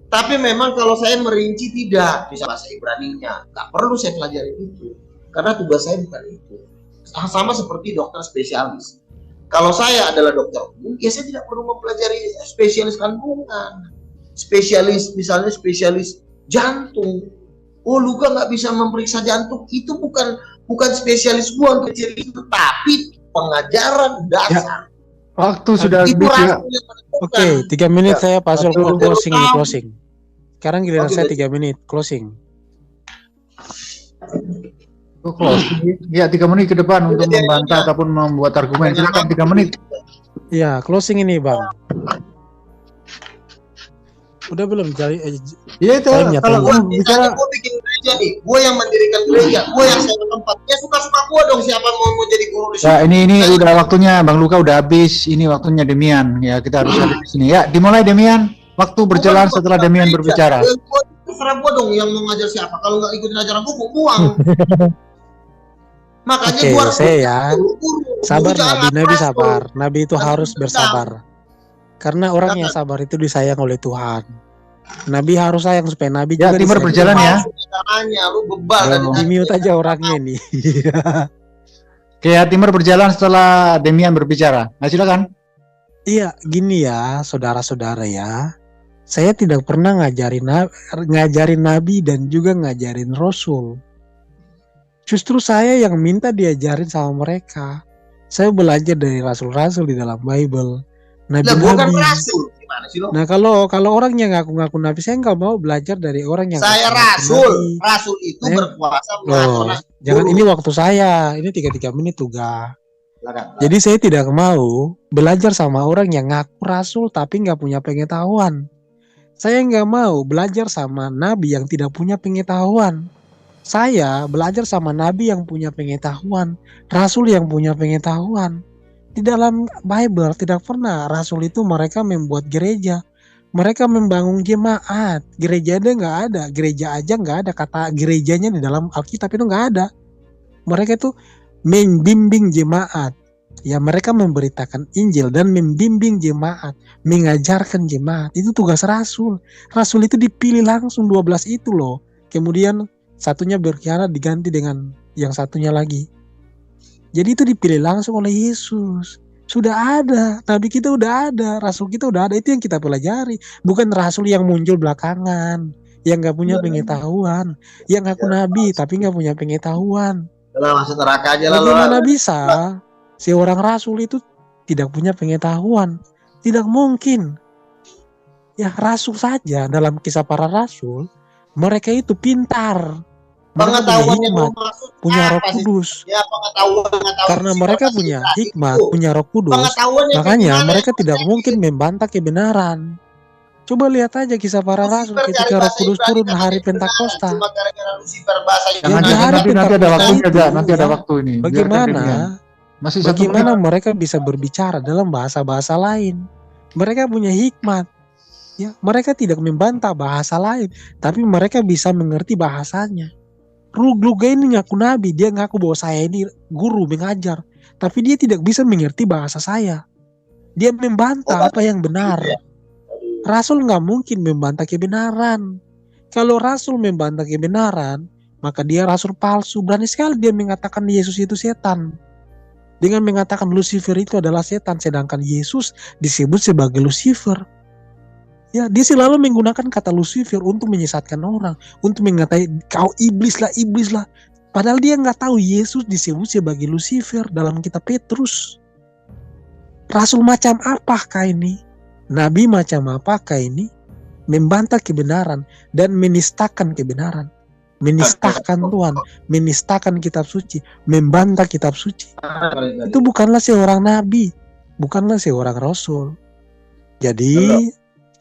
A: Tapi memang kalau saya merinci tidak, bisa bahasa Ibraninya, nggak perlu saya pelajari itu, karena tugas saya bukan itu. Sama seperti dokter spesialis. Kalau saya adalah dokter umum, ya saya tidak perlu mempelajari spesialis kandungan. Spesialis, misalnya spesialis jantung. Oh, Luka nggak bisa memeriksa jantung. Itu bukan spesialis gua untuk ciri itu, tapi pengajaran dasar.
B: Waktu sudah
A: Itu
B: habis ya.
C: Oke, 3 menit saya pasal
B: Betul.
C: closing. Sekarang giliran
A: Oke,
C: saya
A: baik.
C: 3 menit closing.
B: Ya 3 menit ke depan untuk membantah ataupun membuat argumen. Silakan 3 menit.
C: Ya, closing ini Bang. Udah belum jadi
B: Iya itu
C: Saya menyatakan.
B: kalau
A: Gua
B: bicara
A: gue bikin gereja nih, gue yang mendirikan gereja, gue yang sewa tempat. Ya suka-suka gue dong, siapa mau jadi guru di sini.
B: ya ini udah waktunya Bang Luka udah habis. Ini waktunya Demian. Ya kita harus ada di sini. Ya dimulai Demian. Waktu berjalan setelah Demian berbicara.
A: Terserah gue dong yang mau ngajar siapa. Kalau nggak ikutin ajaran gue buang. Makanya
C: Oke,
A: gue harus
C: saya ya.
A: guru.
C: Sabar
A: Jangan
C: Nabi
A: keras,
C: sabar. Nabi itu
A: Jangan
C: harus
A: dendam.
C: bersabar. Karena orang yang sabar itu disayang oleh Tuhan. Nabi harus sayang supaya Nabi
B: Ya
C: juga
B: Timur
C: disayang.
B: berjalan ya.
A: Caranya lu bebal dari
C: Di mute aja orangnya nih.
B: Oke ya Timur berjalan setelah Demian berbicara. Nah silakan.
C: Iya, gini ya, saudara-saudara ya. Saya tidak pernah ngajarin Nabi dan juga ngajarin Rasul. Justru saya yang minta diajarin sama mereka. Saya belajar dari rasul-rasul di dalam Bible.
A: Lah gue kan
C: Nabi-nabi.
A: rasul. Gimana sih lo?
C: Nah kalau orang yang ngaku-ngaku Nabi, saya nggak mau belajar dari orang yang
A: Saya
C: ngaku-ngaku
A: rasul.
C: Nabi.
A: Rasul itu
C: Saya-
A: berkuasa
C: Loh,
A: mengatur.
C: jangan ini waktu saya. Ini 3 menit juga.
A: Silakan.
C: Jadi saya tidak mau belajar sama orang yang ngaku rasul tapi nggak punya pengetahuan. Saya nggak mau belajar sama nabi yang tidak punya pengetahuan. Saya belajar sama nabi yang punya pengetahuan, rasul yang punya pengetahuan. Di dalam Bible tidak pernah rasul itu mereka membuat gereja. Mereka membangun jemaat. Gereja ada nggak ada. Gereja aja nggak ada. Kata gerejanya di dalam Alkitab itu nggak ada. Mereka itu membimbing jemaat. Ya mereka memberitakan Injil dan membimbing jemaat, mengajarkan jemaat. Itu tugas rasul. Rasul itu dipilih langsung 12 itu loh. Kemudian satunya berkhianat diganti dengan yang satunya lagi. Jadi itu dipilih langsung oleh Yesus. Sudah ada, nabi kita udah ada, rasul kita udah ada. Itu yang kita pelajari. Bukan rasul yang muncul belakangan, yang gak punya pengetahuan, yang ngaku nabi tapi gak punya pengetahuan.
A: Lah masuk neraka aja lah lo.
C: Bagaimana bisa seorang rasul itu tidak punya pengetahuan? Tidak mungkin. Ya rasul saja dalam kisah para rasul, mereka itu pintar. Mereka punya
A: Pengetahuan yang
C: hikmat,
A: lo maksud
C: punya Roh
A: apa sih?
C: Kudus.
A: Ya pengetahuan
C: Karena mereka punya hikmat, punya Roh Kudus,
A: Pengetahuan yang
C: makanya
A: gimana
C: mereka
A: itu
C: tidak
A: tadi?
C: mungkin membantah kebenaran. Coba lihat aja kisah para rasul
A: Lucifer
C: ketika
A: cari
C: Roh
A: bahasa
C: Kudus
A: Ibrani
C: turun
A: katanya
C: hari
A: benar,
C: Pentakosta.
A: Cuma gara-gara Lucifer bahasa
C: Yang
B: Jangan
C: di hari
B: nanti ada
C: Pentakosta
B: waktunya
C: itu,
B: aja, nanti ada
C: ya,
B: waktu ini. Biarkan
C: Bagaimana
B: Demian. Masih 1
C: Bagaimana
B: menit.
C: mereka bisa berbicara dalam bahasa-bahasa lain? Mereka punya hikmat. Ya, mereka tidak membantah bahasa lain, tapi mereka bisa mengerti bahasanya. Luga ini ngaku nabi, dia ngaku bahwa saya ini guru mengajar, tapi dia tidak bisa mengerti bahasa saya. Dia membantah apa yang benar. Rasul nggak mungkin membantah kebenaran. Kalau Rasul membantah kebenaran, maka dia Rasul palsu. Berani sekali dia mengatakan Yesus itu setan. Dengan mengatakan Lucifer itu adalah setan, sedangkan Yesus disebut sebagai Lucifer. Ya, dia selalu menggunakan kata Lucifer untuk menyesatkan orang, untuk mengatakan kau iblis lah. Padahal dia nggak tahu Yesus disebut sebagai Lucifer dalam kitab Petrus. Rasul macam apakah ini? Nabi macam apakah ini? Membantah kebenaran dan menistakan kebenaran. Menistakan Tuhan, menistakan kitab suci, membantah kitab suci. Itu bukanlah seorang nabi, bukanlah seorang rasul. Jadi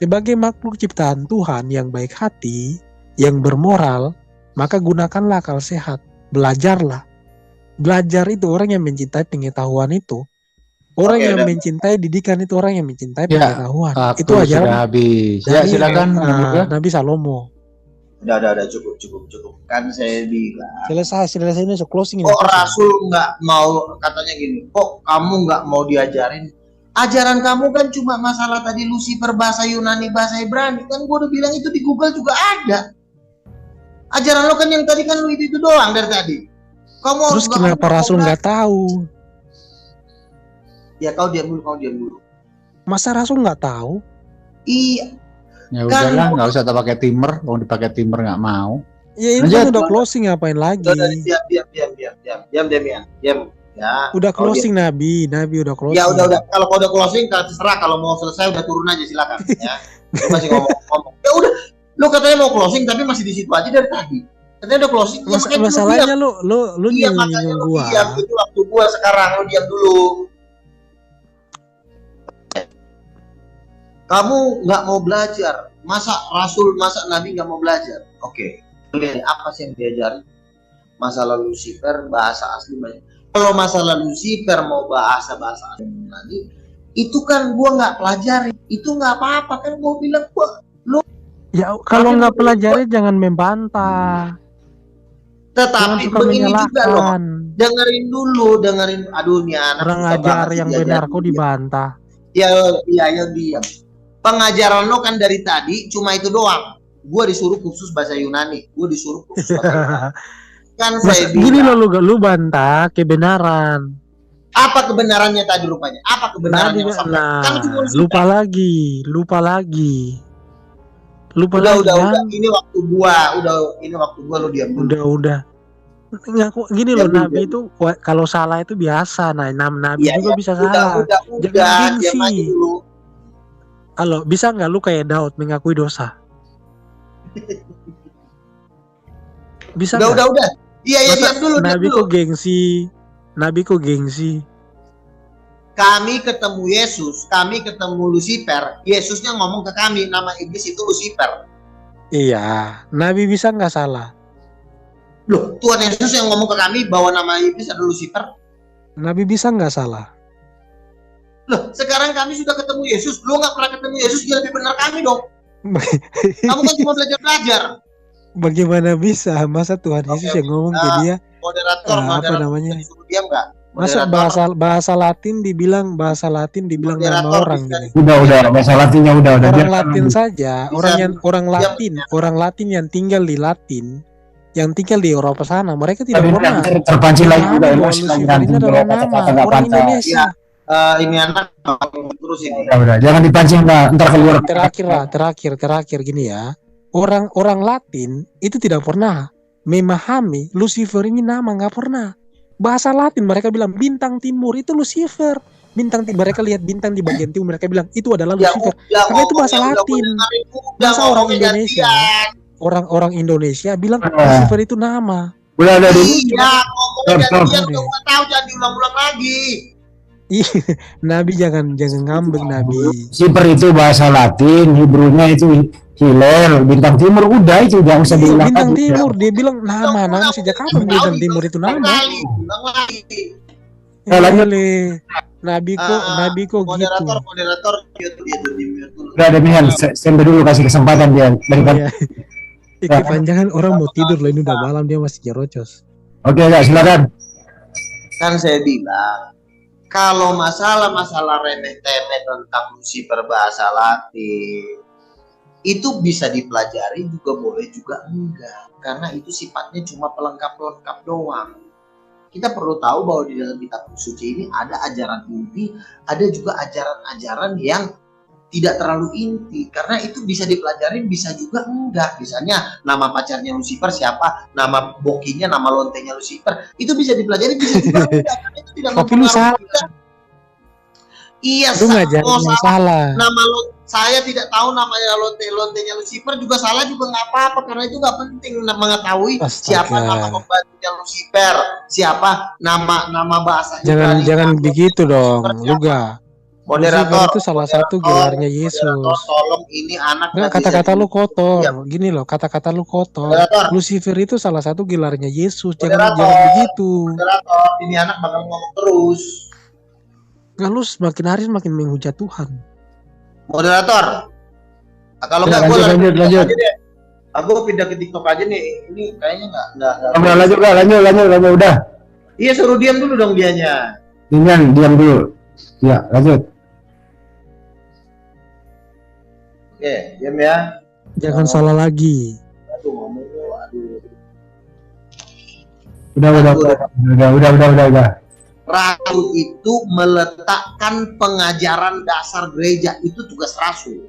C: sebagai makhluk ciptaan Tuhan yang baik hati, yang bermoral, maka gunakanlah akal sehat, belajarlah. Belajar itu orang yang mencintai pengetahuan itu Orang
A: Oke,
C: yang
A: udah.
C: mencintai didikan itu orang yang mencintai
B: Ya,
C: pengetahuan.
B: Waktu
C: Itu
B: sudah
C: ajaran
B: habis. Ya,
C: dari
B: silakan Bang Luka.
C: Nabi Salomo.
A: Udah, cukup. Kan saya bilang.
C: Selesai ini closing ini.
A: Kok Rasul nggak mau, katanya gini, kok kamu nggak mau diajarin? Ajaran kamu kan cuma masalah tadi Lucifer bahasa Yunani, bahasa Ibrani. Kan gue udah bilang itu di Google juga ada. Ajaran lo kan yang tadi kan lu itu doang dari tadi. Kamu
C: Terus kenapa Rasul nggak tahu?
A: Ya kau diam dulu.
C: Masa Rasul nggak tahu?
A: Iya.
B: Ya
A: Kan-
B: udahlah, nggak usah pakai timer. Mau dipakai timer nggak mau.
C: Ya ini
B: Lanjut.
C: kan udah closing, ngapain lagi?
A: Diam, Demian. Diam. Ya.
C: Udah
A: kau
C: closing Nabi udah
A: diam.
C: closing.
A: Ya udah. Kalau kau udah closing, terserah. Kalau mau selesai udah turun aja silakan. Ya. Lu masih ngomong. Ya udah. Lu katanya mau closing tapi masih di situ aja dari tadi. Katanya udah closing. Ya, makanya lu
C: Masalahnya
A: diam.
C: lu
A: Iya, makanya
C: nyinggung
A: lu
C: gua.
A: diam. Itu waktu gua sekarang, lu diam dulu. Kamu nggak mau belajar, masa Rasul, masa Nabi nggak mau belajar? Oke, lihat apa sih yang diajarin? Masalah Lucifer, bahasa asli banyak. Kalau masalah Lucifer mau bahasa asli Nabi, itu kan gua nggak pelajari, itu nggak apa-apa kan? Gua bilang
C: Ya kalau nggak pelajari jangan membantah. Jangan
A: tetapi
C: suka
A: begini juga loh.
C: menyalahkan.
A: Dengerin dulu nih anak.
C: Orang
A: susah
C: ngajar
A: banget
C: yang
A: diajarin.
C: benar kok dibantah.
A: Ya diam. Pengajaran lo kan dari tadi cuma itu doang. Gue disuruh khusus bahasa Yunani, gue disuruh khusus bahasa Yunani. Kan saya
C: Gini
A: bilang,
C: lu bantah kebenaran.
A: apa kebenarannya tadi rupanya? Apa kebenarannya? Kan cuma
C: Lupa lagi.
A: udah.
C: Kan?
A: Ini waktu gua, lo diam dulu.
C: Udah. Ngaku gini loh,
A: Diam dulu,
C: Nabi itu kalau salah itu biasa. Nah, Nabi
A: Iya,
C: juga
A: iya.
C: bisa salah.
A: Udah,
C: Jangan
A: diam aja
C: gengsi.
A: dulu.
C: Halo, bisa nggak lu kayak Daud mengakui dosa? Bisa nggak?
A: Udah. Iya,
C: Masa
A: diam dulu.
C: Nabi kok gengsi.
A: Kami ketemu Yesus, kami ketemu Lucifer. Yesusnya ngomong ke kami, nama iblis itu Lucifer.
C: Iya, Nabi bisa nggak salah?
A: Loh, Tuhan Yesus yang ngomong ke kami bahwa nama iblis adalah Lucifer.
C: Nabi bisa nggak salah?
A: Loh, sekarang kami sudah ketemu Yesus. Lu nggak pernah ketemu Yesus, dia lebih benar kami dong. Kamu kan cuma belajar.
C: Bagaimana bisa? Masa Tuhan Yesus yang ngomong ke dia?
A: Moderator,
C: apa namanya?
A: Disuruh diam nggak?
C: Masa bahasa Latin dibilang nama orang gitu.
B: Udah, bahasa Latinnya udah.
C: Orang Latin saja, orang Latin yang tinggal di Latin, yang tinggal di Eropa sana, mereka tidak pernah
B: terpancing lagi udah emosi lagi
C: Lucifer ini adalah nama orang Indonesia.
A: Ini anak terus ini.
B: Udah, jangan dipancing ntar keluar.
C: Terakhir gini ya. Orang Latin itu tidak pernah memahami Lucifer ini nama, nggak pernah. Bahasa Latin mereka bilang bintang timur itu Lucifer. Mereka lihat bintang di bagian timur, mereka bilang itu adalah Lucifer. Karena itu bahasa Latin. Masa orang Indonesia, orang Indonesia bilang Lucifer itu nama.
B: Udah
A: Iya, ngomongnya gantian, nggak tahu, jangan diulang-ulang lagi.
C: Nabi jangan ngambek Nabi.
B: Lucifer itu bahasa Latin, Hebrunya itu Hilel, bintang timur, udah itu jangan usah diulang.
C: Bintang timur dia bilang nama sejak kapan bintang timur itu nama? Nabi kok gitu.
A: Moderator
B: Udah Demian, sampai dulu kasih kesempatan dia daripada.
C: Kepanjangan orang mau tidur loh, ini udah malam dia masih nyerocos.
B: Oke, ya silakan.
A: Kan saya bilang, kalau masalah remeh-temeh tentang Lucifer bahasa Latin itu bisa dipelajari juga boleh juga enggak, karena itu sifatnya cuma pelengkap doang. Kita perlu tahu bahwa di dalam kitab suci ini ada ajaran inti, ada juga ajaran-ajaran yang tidak terlalu inti, karena itu bisa dipelajari bisa juga enggak. Misalnya nama pacarnya Lucifer siapa, nama bokinya, nama lontenya Lucifer, itu bisa dipelajari bisa juga enggak, karena itu tidak mempengaruhi kita. Iya,
C: salah.
A: Nama saya tidak tahu namanya lontenya Lucifer juga salah juga nggak apa-apa, karena itu nggak penting mengetahui siapa nama pembantunya Lucifer, siapa nama bahasanya.
C: Jangan begitu dong, juga.
A: Moderator
C: itu salah satu gelarnya Yesus.
A: Tolong ini anak.
C: Kata-kata lu kotor. Gini loh, kata-kata lu kotor. Lucifer itu salah satu gelarnya Yesus. Jangan begitu.
A: Moderator, ini anak bakal ngomong terus.
C: Nggak, lu semakin hari semakin menghujat Tuhan.
A: Moderator. Nah, kalau
D: Ya,
A: nggak gue
D: lanjut.
A: aja deh. Aku pindah ke TikTok aja nih. Ini kayaknya nggak.
D: Udah, lanjut, udah.
A: Iya, suruh diam dulu dong dianya.
D: Diam dulu. Ya, lanjut.
A: Oke, diam ya.
C: Jangan salah lagi.
A: Aduh, ngomong lu, aduh.
D: Udah.
A: Rasul itu meletakkan pengajaran dasar gereja, itu tugas rasul.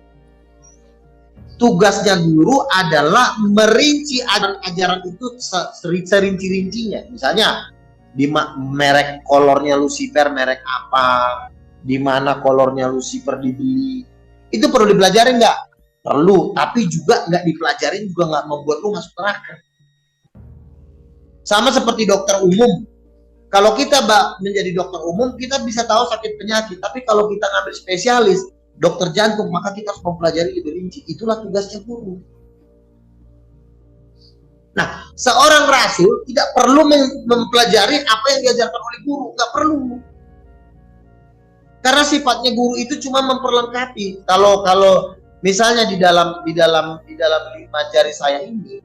A: Tugasnya guru adalah merinci ajaran itu serinci-rincinya. Misalnya di merek kolornya Lucifer merek apa, di mana kolornya Lucifer dibeli, itu perlu dipelajari nggak? Perlu, tapi juga nggak dipelajarin juga nggak membuat lu masuk neraka. Sama seperti dokter umum. Kalau kita menjadi dokter umum, kita bisa tahu sakit penyakit. Tapi kalau kita ngambil spesialis, dokter jantung, maka kita harus mempelajari lebih rinci. Itulah tugasnya guru. Nah, seorang rasul tidak perlu mempelajari apa yang diajarkan oleh guru. Nggak perlu. Karena sifatnya guru itu cuma memperlengkapi. Kalau misalnya di dalam 5 jari saya ini,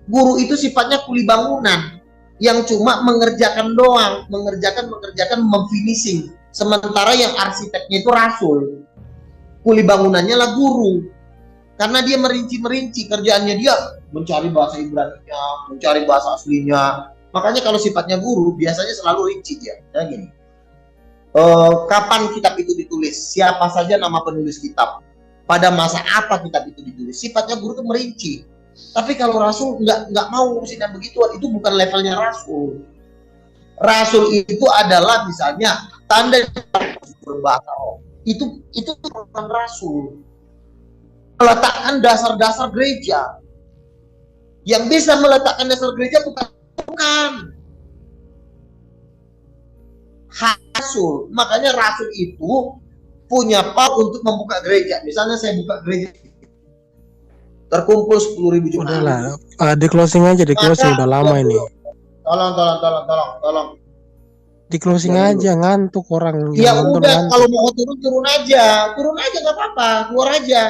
A: guru itu sifatnya kuli bangunan yang cuma mengerjakan doang, mengerjakan, memfinishing. Sementara yang arsiteknya itu rasul. Kuli bangunannya lah guru. Karena dia merinci, kerjaannya dia mencari bahasa Ibrani-nya, mencari bahasa aslinya. Makanya kalau sifatnya guru, biasanya selalu rinci dia. Nah gini, kapan kitab itu ditulis? Siapa saja nama penulis kitab? Pada masa apa kitab itu ditulis? Sifatnya guru itu merinci. Tapi kalau rasul nggak mau ngurusin yang begituan, itu bukan levelnya rasul. Rasul itu adalah misalnya tanda berbahasa roh. Itu bukan rasul. Meletakkan dasar-dasar gereja. Yang bisa meletakkan dasar gereja bukan rasul. Makanya rasul itu punya power untuk membuka gereja. Misalnya saya buka gereja, terkumpul 10.000 jemaat.
C: Udahlah, di closing aja, udah lama ini.
A: Tolong.
C: Di closing
A: Ya,
C: aja, ngantuk orang.
A: Ya
C: yang nonton
A: udah,
C: ngantuk.
A: kalau mau turun aja nggak apa-apa, keluar aja.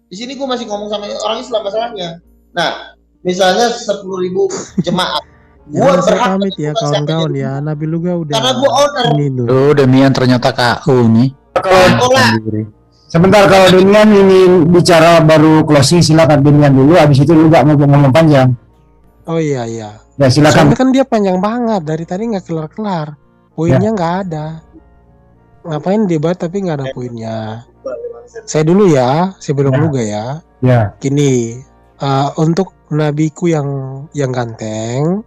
A: Di sini gue masih ngomong sama orang Islam masalahnya. Nah, misalnya 10.000 jemaat. Gue
C: Jangan
A: berhak
C: pamit ya kawan-kawan ya. Nabi Luga udah.
A: karena gue owner.
C: Ini loh.
B: Oh, Demian ternyata KU nih.
D: Sebentar, kalau Demian ingin bicara baru closing, silakan Demian dulu. Habis itu lu nggak mau ngomong panjang.
C: Oh iya.
D: Ya, silakan.
C: Soalnya kan dia panjang banget, dari tadi nggak kelar-kelar. Poinnya nggak ada. Ngapain debat tapi nggak ada poinnya. Saya dulu ya, sebelum Luga ya.
D: Ya.
C: Gini, untuk nabiku yang ganteng,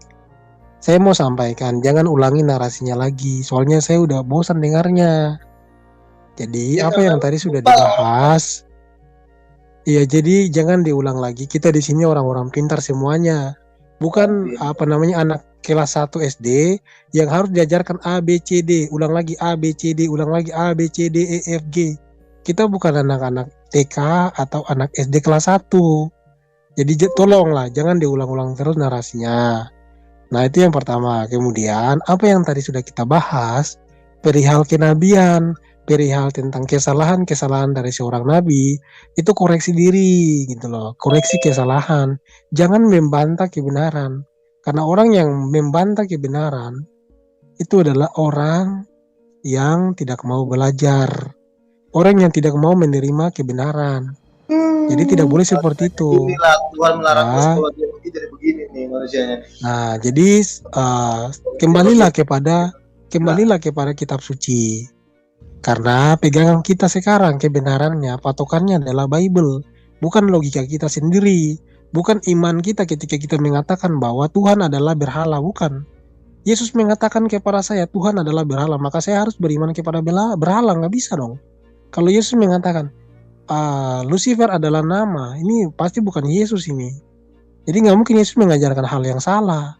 C: saya mau sampaikan, jangan ulangi narasinya lagi. Soalnya saya udah bosan dengarnya. Jadi apa yang tadi sudah dibahas, iya, jadi jangan diulang lagi. Kita di sini orang-orang pintar semuanya. Bukan anak kelas 1 SD yang harus diajarkan A, B, C, D, ulang lagi A, B, C, D, ulang lagi A, B, C, D, E, F, G. Kita bukan anak-anak TK atau anak SD kelas 1. Jadi tolonglah, jangan diulang-ulang terus narasinya. Nah, itu yang pertama. Kemudian, apa yang tadi sudah kita bahas, perihal kenabian, perihal tentang kesalahan dari seorang nabi, itu koreksi diri gitu loh, koreksi kesalahan. Jangan membantah kebenaran, karena orang yang membantah kebenaran itu adalah orang yang tidak mau belajar, orang yang tidak mau menerima kebenaran. Jadi tidak boleh seperti itu.
A: Inilah Tuhan melarang sekolah dia jadi begini nih manusianya.
C: Nah, jadi kembalilah kepada kitab suci. Karena pegangan kita sekarang kebenarannya, patokannya adalah Bible, bukan logika kita sendiri, bukan iman kita ketika kita mengatakan bahwa Tuhan adalah berhala, bukan. Yesus mengatakan kepada saya, Tuhan adalah berhala, maka saya harus beriman kepada berhala, nggak bisa dong. Kalau Yesus mengatakan, Lucifer adalah nama, ini pasti bukan Yesus ini. Jadi nggak mungkin Yesus mengajarkan hal yang salah.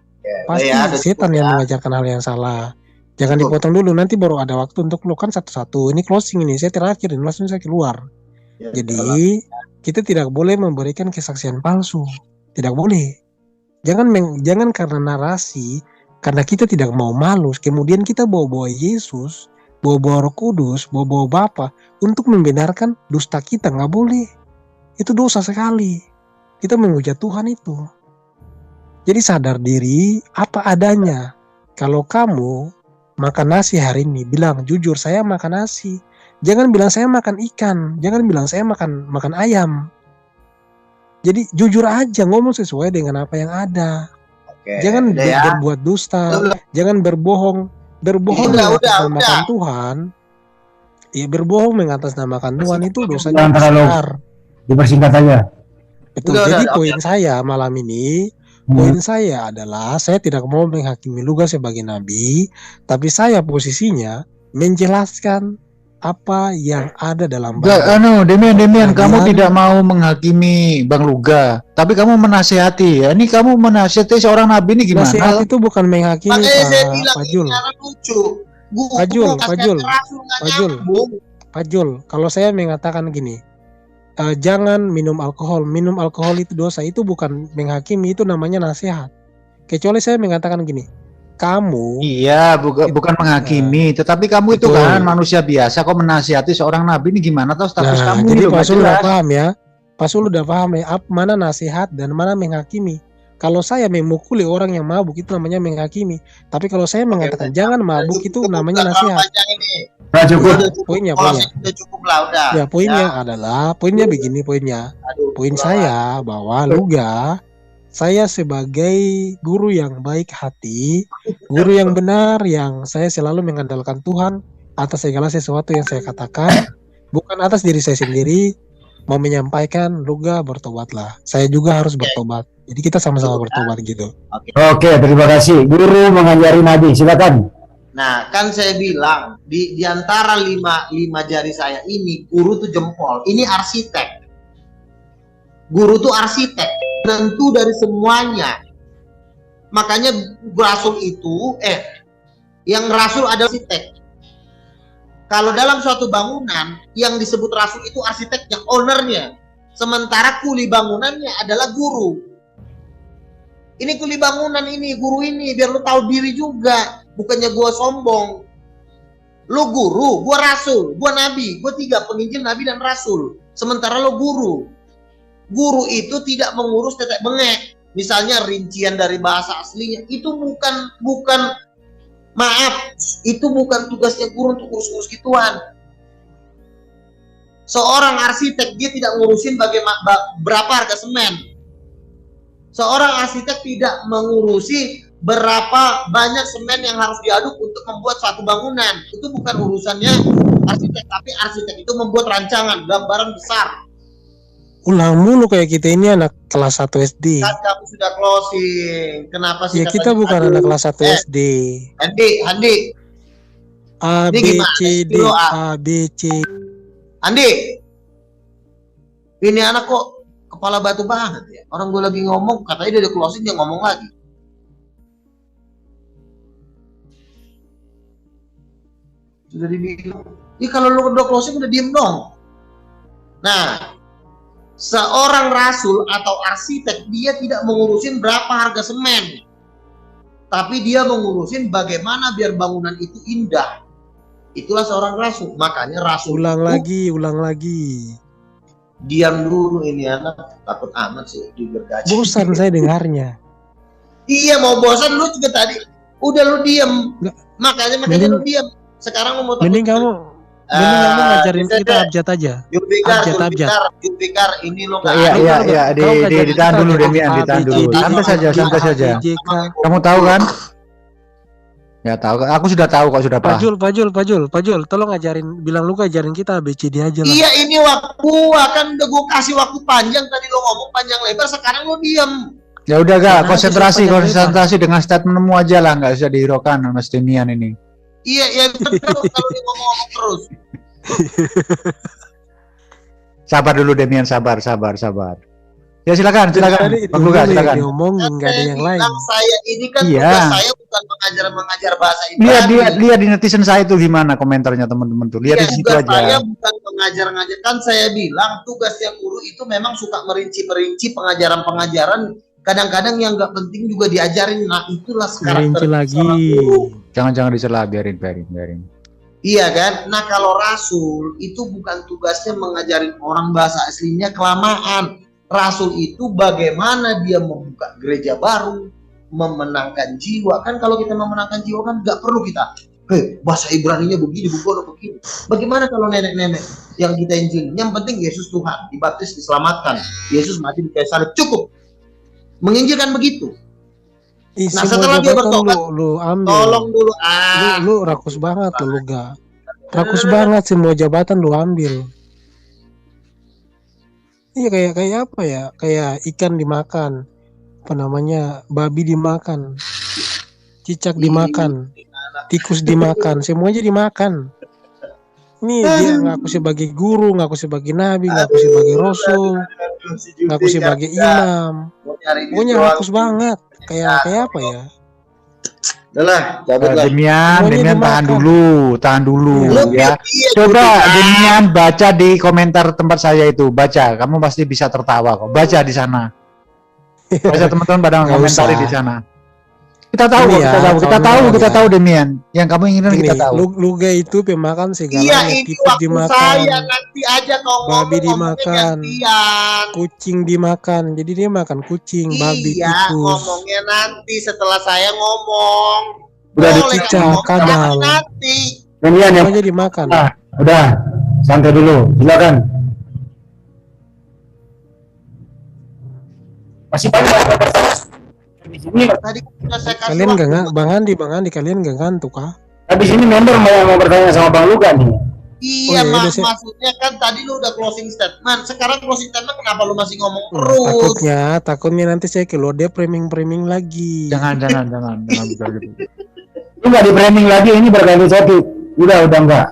C: Pasti setan yang mengajarkan hal yang salah. Jangan dipotong dulu, nanti baru ada waktu untuk lo kan satu-satu. Ini closing ini, saya terakhir ini langsung saya keluar. Jadi kita tidak boleh memberikan kesaksian palsu, tidak boleh. Jangan karena narasi, karena kita tidak mau malu, kemudian kita bawa-bawa Yesus bawa Roh Kudus, bawa Bapa untuk membenarkan dusta kita, nggak boleh. Itu dosa sekali. Kita menghujat Tuhan itu. Jadi sadar diri apa adanya. Kalau kamu makan nasi hari ini, bilang jujur saya makan nasi. Jangan bilang saya makan ikan, jangan bilang saya makan ayam. Jadi jujur aja, ngomong sesuai dengan apa yang ada.
A: Oke,
C: Jangan
A: udah ya.
C: berbuat dusta, jangan berbohong. Berbohong
A: Udah.
C: mengatasnamakan Tuhan. Ya berbohong mengatasnamakan Tuhan itu dosanya
D: Jangan terlalu
C: besar.
D: dipersingkat aja.
C: Betul.
A: Udah,
C: Jadi
A: udah,
C: poin saya malam ini, poin saya adalah saya tidak mau menghakimi Luka sebagai nabi, tapi saya posisinya menjelaskan apa yang ada dalam Bible.
B: Demian, kamu
C: Kalian-
B: tidak mau menghakimi Bang Luga, tapi kamu menasihati ya. Ini kamu menasihati seorang nabi ini gimana?
C: Nasihat itu bukan menghakimi,
A: Makanya saya bilang
C: Pak
A: ini
C: Jul.
A: anak lucu.
C: Pak Jul,
A: Nyambung.
C: Pak Jul, kalau saya mengatakan gini, jangan minum alkohol itu dosa, itu bukan menghakimi, itu namanya nasihat. Kecuali saya mengatakan gini, kamu
B: Iya, bukan menghakimi, tetapi kamu itu
C: Betul.
B: kan manusia biasa, kok menasihati seorang nabi ini gimana? Tahu status
C: nah,
B: kamu
C: jadi
B: ini loh,
C: Pak
B: nggak
C: Sul udah
B: jelas.
C: paham ya, Pak Sul udah paham ya, mana nasihat dan mana menghakimi. Kalau saya memukuli orang yang mabuk itu namanya menghakimi, tapi kalau saya mengatakan jangan mabuk itu namanya nasihat.
D: Nah, cukup.
C: Poinnya.
A: Udah cukup lah, udah.
C: Ya poinnya begini poinnya.
A: Aduh,
C: Poin
A: udah.
C: saya bahwa Luga, saya sebagai guru yang baik hati, guru yang benar, yang saya selalu mengandalkan Tuhan atas segala sesuatu yang saya katakan, bukan atas diri saya sendiri, mau menyampaikan Luga bertobatlah. Saya juga harus bertobat. Jadi kita sama-sama bertobat gitu.
D: Oke, terima kasih. Guru mengajari nabi, silakan.
A: Nah, kan saya bilang di antara lima jari saya ini, guru tuh jempol. Ini arsitek. Guru tuh arsitek, tentu dari semuanya. Makanya rasul itu, yang rasul adalah arsitek. Kalau dalam suatu bangunan, yang disebut rasul itu arsiteknya, ownernya. Sementara kuli bangunannya adalah guru. Ini kuli bangunan ini, guru ini, biar lu tahu diri juga. Bukannya gua sombong. Lu guru, gua rasul, gua nabi, gua 3 penginjil, nabi dan rasul. Sementara lu guru. Guru itu tidak mengurus tetek bengek. Misalnya rincian dari bahasa aslinya, itu bukan maaf, itu bukan tugasnya guru untuk urus-urus gituan. Seorang arsitek dia tidak ngurusin berapa harga semen. Seorang arsitek tidak mengurusi berapa banyak semen yang harus diaduk untuk membuat suatu bangunan. Itu bukan urusannya arsitek, tapi arsitek itu membuat rancangan, gambaran besar.
C: Ulang mulu kayak kita ini anak kelas 1 SD.
A: Kan kamu sudah closing. Kenapa sih?
C: Ya kita bukan anak kelas 1 SD.
A: Andi.
C: A,
A: Ini
C: B,
A: gimana?
C: C, D,
A: Kilo
C: A, B, C.
A: Andi. Ini anak kok kepala batu banget ya. Orang gue lagi ngomong, katanya dia udah closing, dia ngomong lagi. Sudah dibilang, ya kalau lu udah closing udah diem dong. Nah, seorang rasul atau arsitek dia tidak mengurusin berapa harga semen, tapi dia mengurusin bagaimana biar bangunan itu indah. Itulah seorang rasul. Makanya rasul
C: Ulang
A: itu,
C: lagi.
A: diam dulu ini anak, takut amat sih dibergaji.
C: Bosan saya dengarnya.
A: Iya, mau bosan lu juga tadi. Udah lu diem.
C: Nggak.
A: Makanya
C: Mending-
A: lu diem. Sekarang lu mau takut.
C: Mending kamu ngajarin
A: bisa
C: kita
A: deh.
C: abjad aja.
A: Julfikar, ini lo nggak
B: Iya,
A: ada.
B: iya,
C: Kamu
B: iya,
C: ngajarin
B: ditahan
C: kita
B: dulu
C: abjad
B: Demian,
C: A,
B: ditahan
C: B, C,
B: dulu.
C: D,
B: Santai
C: E,
B: saja,
C: F, G,
B: santai
C: H,
B: saja.
C: I, J, K.
B: Kamu tahu kan? Ya tahu, aku sudah tahu kok, sudah
C: Pak
B: paham.
C: Jul, tolong bilang lu ajarin kita ABCD aja lah.
A: Iya, ini waktu kan udah gue kasih waktu panjang, tadi lo ngomong panjang lebar, sekarang lo diem.
B: Ya udah Kak,
C: Kenapa
B: konsentrasi
C: sih panjang
B: dengan statementmu aja lah, nggak usah dihiraukan sama Demian ini.
A: Iya, ya betul kalau dia ngomong terus.
B: Sabar dulu Demian, sabar. Ya silakan, Bang Luka, silakan.
C: Diomongin nggak ada yang lain.
A: Bilang saya ini kan
B: Iya.
A: tugas saya bukan mengajar bahasa Ibrani.
B: Lihat di netizen saya itu gimana komentarnya teman-teman tuh. Lihat
A: Iya,
B: di situ
A: tugas saya
B: aja.
A: bukan mengajar. Kan saya bilang tugasnya guru itu memang suka merinci pengajaran. Kadang-kadang yang nggak penting juga diajarin. Nah, itulah
C: Merinci
A: karakter
C: lagi.
A: seorang guru.
B: Jangan dicela, biarin.
A: Iya kan? Nah kalau rasul itu bukan tugasnya mengajarin orang bahasa aslinya kelamaan. Rasul itu bagaimana dia membuka gereja baru, memenangkan jiwa. Kan kalau kita memenangkan jiwa kan nggak perlu kita, bahasa Ibraninya begini, begini. Bagaimana kalau nenek-nenek yang kita injil? Yang penting Yesus Tuhan, dibaptis, diselamatkan. Yesus mati di kayu salib, cukup. Menginjilkan begitu. Nah setelah dia bertobat,
C: lu ambil.
A: tolong dulu.
C: Lu rakus banget lu gak. Rakus banget semua jabatan lu ambil. Iya kayak apa ya? Kayak ikan dimakan. Apa namanya? Babi dimakan. Cicak dimakan. Tikus dimakan. Semuanya dimakan. Ini dia ngaku sebagai guru, ngaku sebagai nabi, ngaku sebagai rasul, ngaku sebagai imam. Pokoknya rakus banget. Kayak apa ya?
A: Udahlah, cabut lah.
B: Demian tahan dulu ya. Coba Demian baca di komentar tempat saya itu, baca. Kamu pasti bisa tertawa kok. Baca di sana. Baca teman-teman pada komentari di sana. Kita tahu, kita tahu Demian. Yang kamu inginkan kita tahu.
C: Luga itu pemakan segalanya.
A: Iya, ini waktu
C: dimakan,
A: saya nanti aja kau
C: babi
A: ngomong
C: dimakan, kucing dimakan. Jadi dia makan kucing, babi,
A: iya,
C: tikus.
A: ngomongnya nanti setelah saya ngomong.
D: Udah
C: cicak, kadal.
A: Nanti.
D: Demian yang
C: Semuanya dimakan.
D: udah santai dulu, silakan. Masih banyak di sini.
A: Tadi saya kasih
C: Kalian
A: waktu.
C: gak Bang Andi, kalian gak ngantuk kah?
D: Di sini member mau bertanya sama Bang Luka nih.
A: Iya,
C: Oh, iya,
A: maksudnya kan tadi lu udah closing statement. Sekarang closing statement kenapa lu masih ngomong terus?
C: Takutnya nanti saya keluar dia framing lagi.
B: Jangan gitu.
D: Lu nggak di framing lagi, ini berganti topik. Udah enggak.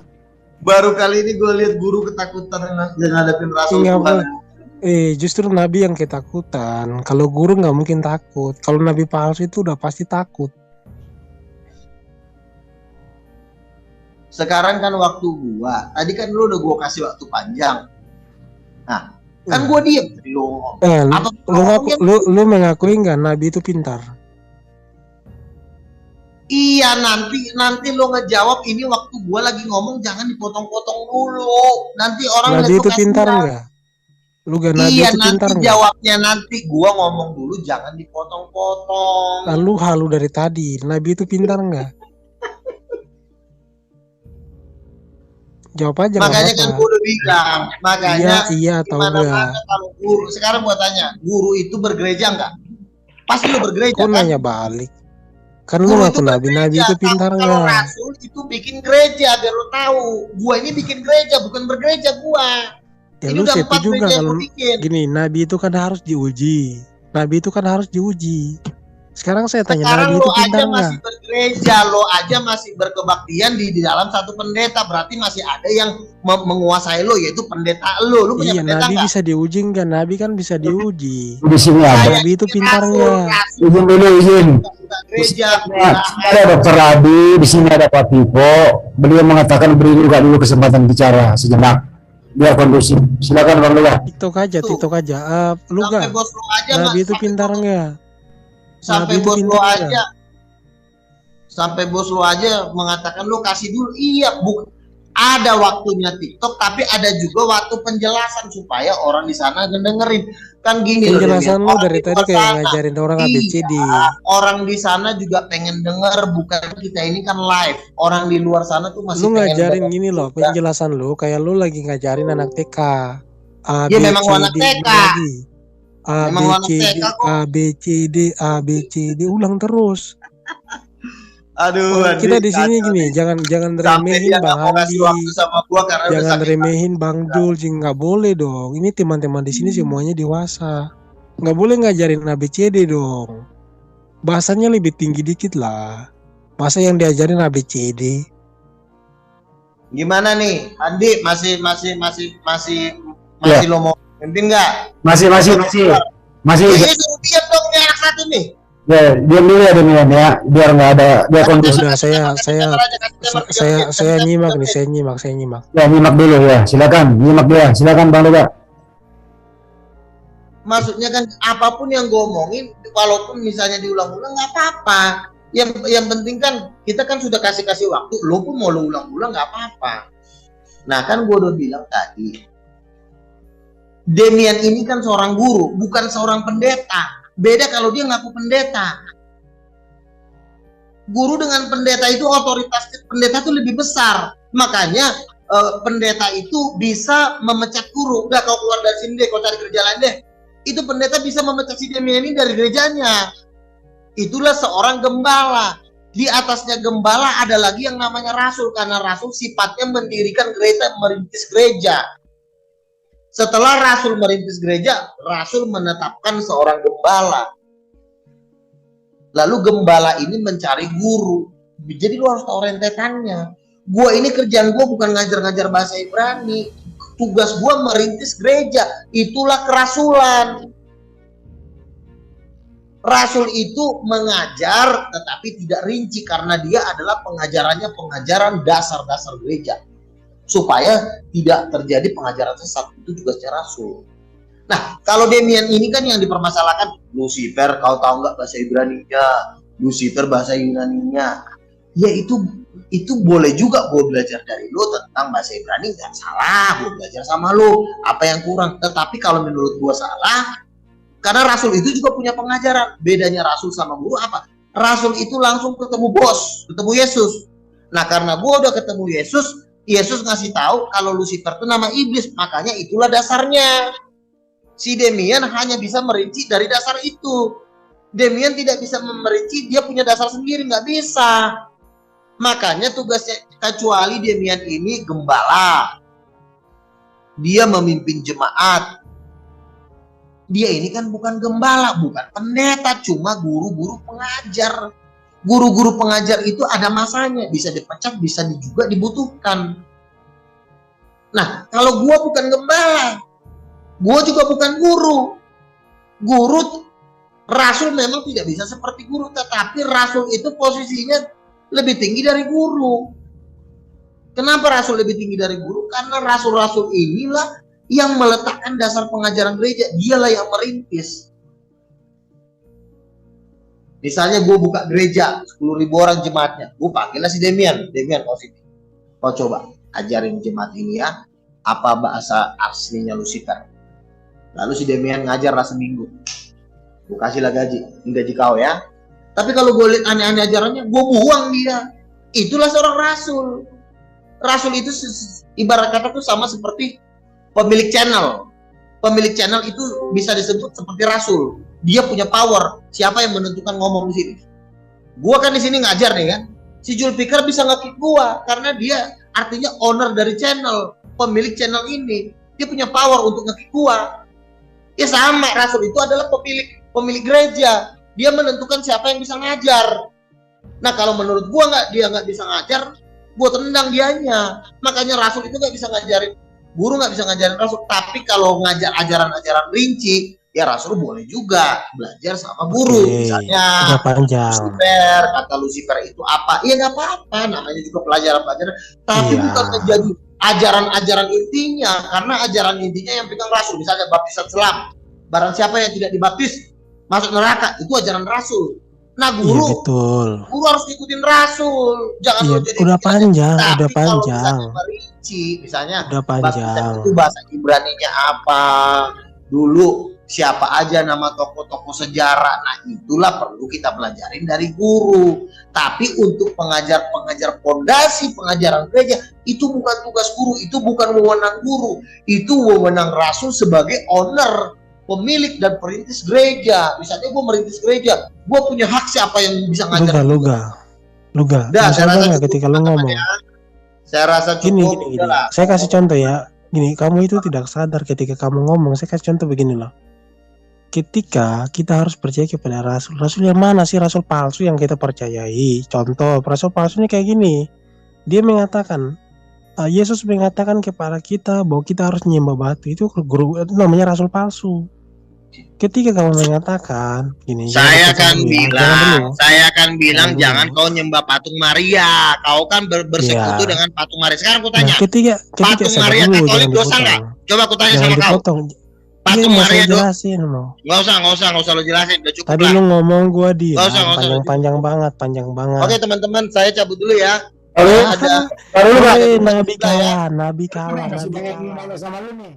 A: Baru kali ini gue lihat guru ketakutan dengan ngadepin rasul
C: Iya,
A: Tuhan.
C: Justru nabi yang ketakutan. Kalau guru nggak mungkin takut. Kalau nabi palsu itu udah pasti takut.
A: Sekarang kan waktu gua, tadi kan lu udah gua kasih waktu panjang. Nah, kan gua diem lu.
C: Lu mengakui nggak nabi itu pintar?
A: Iya, nanti lu ngejawab ini waktu gua lagi ngomong, jangan dipotong-potong dulu. Nanti orang
C: nabi itu pintar nggak? Lu gak nabi
A: iya,
C: itu pintar
A: nanti
C: nggak?
A: jawabnya nanti gua ngomong dulu, jangan dipotong-potong.
C: Lalu halu dari tadi, nabi itu pintar nggak? Jawab aja.
A: Makanya kan gua udah bilang, makanya
C: iya atau enggak?
A: Kalau guru, sekarang gua tanya, guru itu bergereja nggak? Pasti lu bergereja
C: Kok
A: kan?
C: nanya balik? Kan lu ngaku nabi itu pintar
A: Kalau
C: nggak?
A: rasul itu bikin gereja, biar lu tahu. Gua ini bikin gereja, bukan bergereja gua.
C: Ya
A: Ini
C: lu
A: udah 4
C: setuju juga
A: gereja yang
C: kalau
A: gua bikin.
C: gini, nabi itu kan harus diuji. Nabi itu kan harus diuji. Sekarang saya tanya,
A: Sekarang
C: nabi
A: lo
C: itu pintar
A: aja
C: nggak?
A: masih bergereja, lo aja masih berkebaktian di dalam satu pendeta, berarti masih ada yang menguasai lo, yaitu pendeta lo. Lo punya
C: Iya,
A: pendeta
C: nabi
A: nggak?
C: bisa diuji nggak? Nabi kan bisa diuji.
D: Di sini ada.
C: Nabi itu pintar nggak?
D: Izin dulu, izin.
A: Gereja.
D: Ada Dr. Adi, di sini ada Pak Pipo. Beliau mengatakan beri Luka dulu kesempatan bicara sejenak. Biar kondusif. Silakan Bang Luka.
C: TikTok aja. Lu
A: Sampai
C: nggak?
A: bos lo aja,
C: Nabi itu pintar nggak?
A: sampai
C: Nabi itu
A: bos lo
C: pintar
A: aja, sampai bos lo aja mengatakan lo kasih dulu. Iya, ada waktunya TikTok, tapi ada juga waktu penjelasan supaya orang di sana dengerin. Kan gini loh,
C: Penjelasan lu
A: orang
C: dari
A: di
C: tadi
A: luar
C: kayak
A: sana,
C: ngajarin orang ABCD.
A: orang di sana juga pengen denger, bukan kita ini kan live. Orang di luar sana tuh masih
C: Lu
A: pengen
C: ngajarin
A: denger.
C: gini loh, penjelasan lu kayak lu lagi ngajarin anak TK. A,
A: Dia
C: B,
A: memang
C: C,
A: anak
C: D,
A: TK.
C: lagi. A, B,
A: Memang anak
C: C, D,
A: TK kok.
C: A, B, C, D, A, B, C, D, ulang terus.
A: Aduh,
C: Kita di sini gini, jangan
A: sampai
C: remehin
A: dia
C: Bang
A: nggak mau
C: Andi,
A: kasih waktu sama gua karena udah
C: jangan
A: sakit.
C: remehin Bang Jul, nggak boleh dong. Ini teman-teman di sini semuanya dewasa, nggak boleh ngajarin ABCD dong. Bahasanya lebih tinggi dikit lah. Masa yang diajarin ABCD?
A: Gimana nih, Andi? Masih
D: Ya.
A: lo mau pimpin nggak?
D: Masih.
A: Ini suruh diam dong nih anak satu nih.
D: Ya, diam dulu ya Demian ya, biar nggak ada, biar kondusif.
C: Udah, saya nyimak nih, saya nyimak.
D: Ya, nyimak dulu ya, silakan, nyimak dia, silakan Bang Luka.
A: Maksudnya kan apapun yang gue omongin, walaupun misalnya diulang-ulang nggak apa-apa. Yang penting kan kita kan sudah kasih waktu, lo pun mau lo ulang-ulang nggak apa-apa. Nah kan gue udah bilang tadi, Demian ini kan seorang guru, bukan seorang pendeta. Beda kalau dia ngaku pendeta. Guru dengan pendeta itu otoritas pendeta itu lebih besar. Makanya pendeta itu bisa memecat guru. Udah kau keluar dari sini deh, kau cari kerja lain deh. Itu pendeta bisa memecat si Demian ini dari gerejanya. Itulah seorang gembala. Di atasnya gembala ada lagi yang namanya rasul. Karena rasul sifatnya mendirikan gereja, merintis gereja. Setelah rasul merintis gereja, rasul menetapkan seorang gembala. Lalu gembala ini mencari guru. Jadi lu harus tahu rentetannya. Gua ini kerjaan gua bukan ngajar-ngajar bahasa Ibrani. Tugas gua merintis gereja. Itulah kerasulan. Rasul itu mengajar tetapi tidak rinci karena dia adalah pengajarannya pengajaran dasar-dasar gereja. Supaya tidak terjadi pengajaran sesat, itu juga secara rasul. Nah, kalau Demian ini kan yang dipermasalahkan, Lucifer, kau tahu nggak bahasa Ibrani-nya, Lucifer bahasa Yunani-nya. Ya itu boleh juga gue belajar dari lo tentang bahasa Ibrani, nggak salah, gue belajar sama lo, apa yang kurang. Tetapi kalau menurut gue salah, karena rasul itu juga punya pengajaran. Bedanya rasul sama guru apa? Rasul itu langsung ketemu bos, ketemu Yesus. Nah, karena gue udah ketemu Yesus, Yesus ngasih tahu kalau Lucifer itu nama iblis, makanya itulah dasarnya. Si Demian hanya bisa merinci dari dasar itu. Demian tidak bisa merinci, dia punya dasar sendiri, nggak bisa. Makanya tugasnya, kecuali Demian ini gembala. Dia memimpin jemaat. Dia ini kan bukan gembala, bukan pendeta, cuma guru-guru pengajar. Guru-guru pengajar itu ada masanya, bisa dipecat, bisa juga dibutuhkan. Nah, kalau gua bukan gembala, gua juga bukan guru. Guru, rasul memang tidak bisa seperti guru, tetapi rasul itu posisinya lebih tinggi dari guru. Kenapa rasul lebih tinggi dari guru? Karena rasul-rasul inilah yang meletakkan dasar pengajaran gereja, dialah yang merintis. Misalnya gue buka gereja 10.000 orang jemaatnya, gue panggillah si Demian kau sini, kau coba ajarin jemaat ini ya apa bahasa aslinya Lucifer. Lalu si Demian ngajar lah seminggu, gue kasihlah gaji kau ya. Tapi kalau gue lihat aneh-aneh ajarannya, gue buang dia. Itulah seorang rasul. Rasul itu ibarat kata tuh sama seperti pemilik channel. Pemilik channel itu bisa disebut seperti rasul. Dia punya power. Siapa yang menentukan ngomong di sini? Gua kan di sini ngajar nih kan. Si Julfikar bisa nge-kick gua karena dia artinya owner dari channel, pemilik channel ini. Dia punya power untuk nge-kick gua. Ya sama, rasul itu adalah pemilik gereja. Dia menentukan siapa yang bisa ngajar. Nah, kalau menurut gua dia nggak bisa ngajar, gua tendang dianya. Makanya rasul itu nggak bisa ngajarin. Guru nggak bisa ngajarin rasul, tapi kalau ngajar ajaran-ajaran rinci, ya rasul boleh juga belajar sama guru. Misalnya Lucifer, kata Lucifer itu apa? Ya nggak apa-apa, namanya juga pelajaran-pelajaran. Tapi bukan menjadi ajaran-ajaran intinya, karena ajaran intinya yang pegang rasul. Misalnya baptisan selam, barang siapa yang tidak dibaptis masuk neraka, itu ajaran rasul. Nah guru, guru harus ikutin rasul, jangan jadi
C: udah panjang, udah panjang.
A: Misalnya baptisan itu bahasa Ibrani-nya apa, dulu siapa aja nama tokoh-tokoh sejarah. Nah itulah perlu kita pelajarin dari guru. Tapi untuk pengajar fondasi pengajaran gereja, itu bukan tugas guru, itu bukan wewenang guru, itu wewenang rasul sebagai owner, pemilik dan perintis gereja. Misalnya gue merintis gereja, gue punya hak siapa yang bisa ngajar.
C: Luga.
A: Saya rasa
C: ketika lo ngomong.
A: Saya rasa cukup.
C: Gini. Saya kasih contoh ya. Gini, kamu itu tidak sadar ketika kamu ngomong. Saya kasih contoh begini loh. Ketika kita harus percaya kepada rasul. Rasul yang mana sih? Rasul palsu yang kita percayai. Contoh, rasul palsunya kayak gini. Dia mengatakan, Yesus mengatakan kepada kita bahwa kita harus menyembah batu. Itu guru, itu namanya rasul palsu. Ketika kamu mengatakan gini, saya akan bilang jangan kau nyembah patung Maria. Kau kan bersekutu dengan patung Maria. Sekarang aku tanya, ketika
A: patung Maria Katolik dosa nggak? Coba aku tanya sama kau. Patung
C: mau saya
A: Maria dong.
C: jelasin loh.
A: Nggak usah lo jelasin, udah cukup
C: Tadi
A: lah.
C: lu ngomong gua diam,
A: Nggak usah.
C: panjang banget.
A: Oke teman-teman, saya cabut dulu ya.
D: Kalau
A: Ada
D: kalau lu nggak
C: Nabi kalah.
D: kasih banyak sama lu nih.